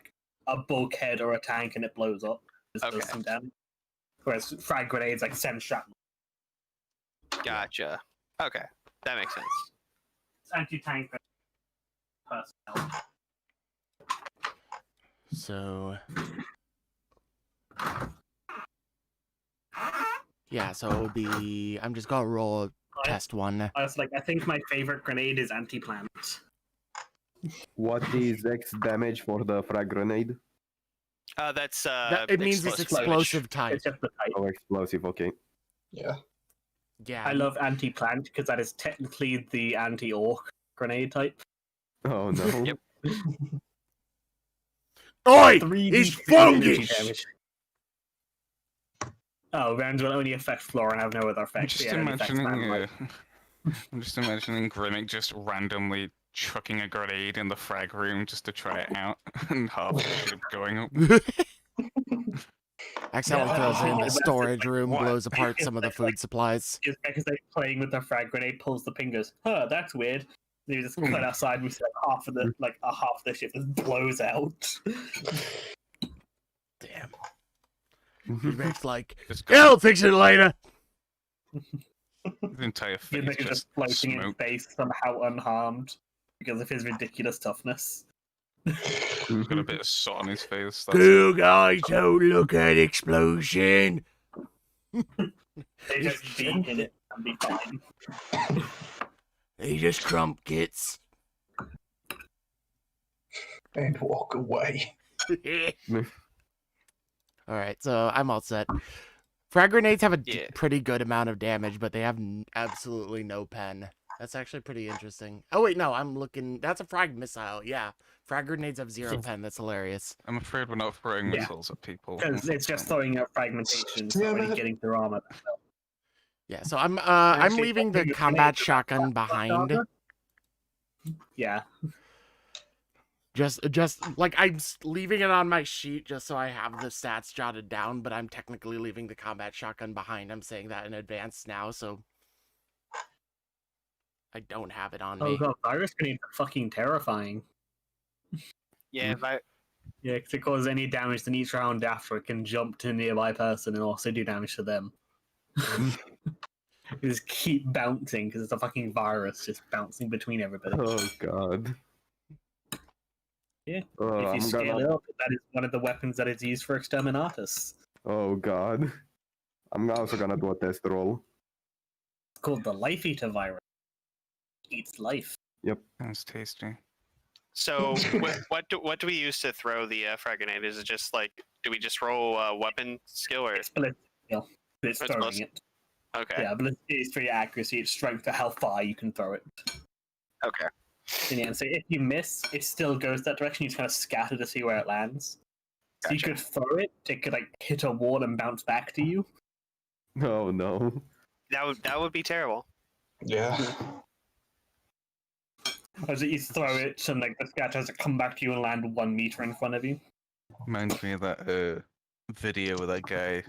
bulkhead or a tank and it blows up. It does Okay. some damage. Whereas frag grenades like send shrapnel. Gotcha. Okay, that makes sense. It's anti-tank personnel. So. Yeah, so it'll be. I'm just gonna roll a test one. I think my favorite grenade is anti-plant. What is X damage for the frag grenade? That's It means it's explosive type. It's just the type. Oh, explosive, okay. Yeah. Yeah. I love anti-plant because that is technically the anti-orc grenade type. Oh no. Yep. Oi! 3d6 He's energy fungish! damage. Oh, rounds will only affect floor and have no other I'm effects. just Yeah, it only affects man, imagining, right? I'm just imagining Grimmick just randomly chucking a grenade in the frag room just to try it out, and half of it going up. Accidentally throws it in the storage room, What? blows apart some of the food supplies. Gizmek is like playing with the frag grenade, pulls the pin, goes, "Huh, that's weird." Then you just cut outside. We see half of the ship just blows out. Damn. Gizmek's like, Just yeah, I'll fix it later. the entire face Gizmek is just just floating in smoke. space somehow unharmed because of his ridiculous toughness. He's got a bit of soot on his face. That's Cool guys, don't look at explosion. They just be in it and be fine. They just crump kits. And walk away. Alright, so I'm all set. Frag grenades have a Yeah. pretty good amount of damage, but they have absolutely no pen. That's actually pretty interesting. Oh wait, no, I'm looking. That's a frag missile. Yeah, frag grenades have 0 pen. That's hilarious. I'm afraid we're not throwing Yeah. missiles at people. Because it's just unfortunately. throwing out fragmentation, so Damn already it. getting through armor. Yeah, so I'm Actually, leaving the something combat grenades- shotgun behind. Yeah. Just like I'm leaving it on my sheet just so I have the stats jotted down, but I'm technically leaving the combat shotgun behind. I'm saying that in advance now, so I don't have it on Oh me. god, virus grenades are fucking terrifying. Yeah, Yeah, because it causes any damage then each round after it can jump to a nearby person and also do damage to them. You just keep bouncing because it's a fucking virus just bouncing between everybody. Oh god. Yeah, Oh, if you I'm scale gonna. it up, that is one of the weapons that is used for exterminatus. Oh god. I'm also gonna do a test roll. It's called the Life Eater virus. Eats life. Sounds tasty. so what do we use to throw the frag grenade? Is it just like, do we just roll weapon skill or? It's ballistic skill. It's It's throwing ballistic. it. Okay. Yeah, ballistic is for your accuracy, it's strength for how far you can throw it. Okay. And yeah, so if you miss, it still goes that direction. You just kind of scatter to see where it lands. So you Gotcha. could throw it, it could like hit a wall and bounce back to you. Oh no. That would be terrible. Yeah. As you throw it, and like the scatter has to come back to you and land 1 meter in front of you. Reminds me of that video with that guy,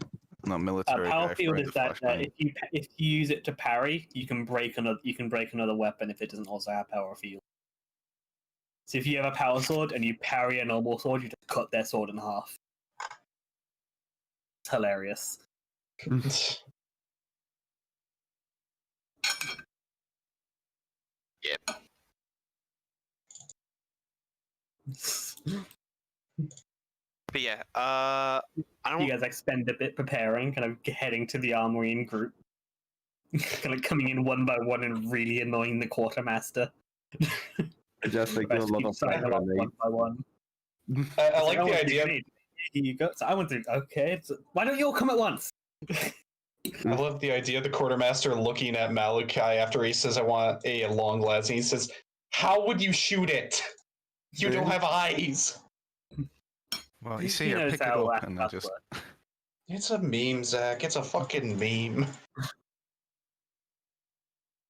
not military Power guy, field throwing is the that flashbang. if you use it to parry, you can break another weapon if it doesn't also have power field. So if you have a power sword and you parry a normal sword, you just cut their sword in half. It's hilarious. But yeah, I don't. You guys like spend a bit preparing, kind of heading to the armory in group, kind of coming in one by one and really annoying the quartermaster. Just taking a Rest lot keep of signing flag off grenades. one by one. I like "Oh, the it's a idea. grenade. Here you go. So I went through. Okay, why don't you all come at once? I love the idea of the quartermaster looking at Malachi after he says, "I want a long lance," and he says, "How would you shoot it? You don't have eyes." Well, you He see, I knows pick it how up and I that just works. It's a meme, Zach. It's a fucking meme.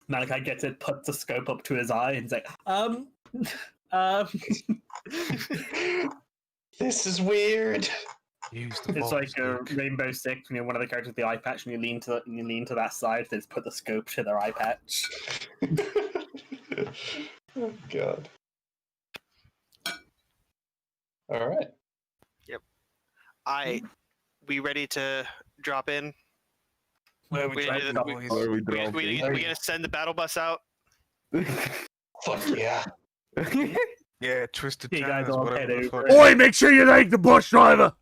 Malachi gets it, puts the scope up to his eye, and he's like, This is weird. use the It's balls, like a Luke. Rainbow Six, one of the characters with the eye patch, and you lean to that side, they just put the scope to their eye patch. Oh god. All right. We ready to drop in? Where We try did to it. stop- Boys. Where we We dropping? gonna send the battle bus out? Fuck yeah. Yeah, twisted You guys tires, all whatever head the fuck. over. Oi, make sure you thank the bus driver.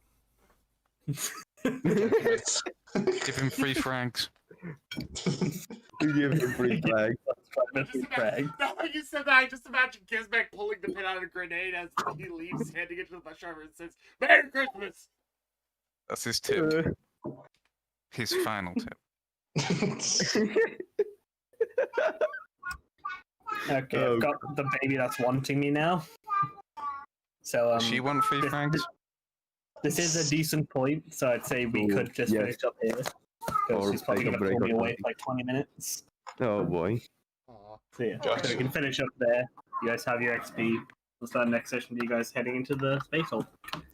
Give him 3 francs. We give him free flag. Now that you said that, I just imagine Gizmek pulling the pin out of a grenade as he leaves, handing it to the bus driver and says, "Merry Christmas." That's his tip. His final tip. Okay, Oh, I've got the baby that's wanting me now. So She want 3 this- francs? this is a decent point, so I'd say we Cool, could just yes. finish up here. Because Or she's probably take a going to break pull me or away something. for like 20 minutes. Oh boy. Aw. So yeah, Gotcha. so we can finish up there. You guys have your XP. We'll start next session with you guys heading into the space hole.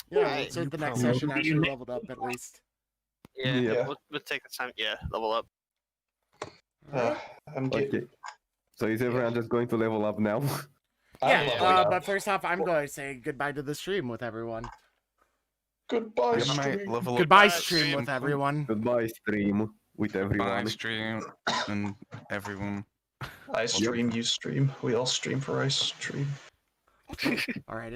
Yeah, Right, so you the next probably- session actually leveled up at least. Yeah, Yeah. We'll take the time. Yeah, level up. I'm getting. Okay. So is everyone just going to level up now? I'm Yeah, leveling up. but first off, I'm going to say goodbye to the stream with everyone. Goodbye, I Yep. might stream. level Goodbye, up. stream with Simple. everyone. Goodbye, stream with Bye, everyone. stream and everyone. I stream, you stream. We all stream for ice stream. All right,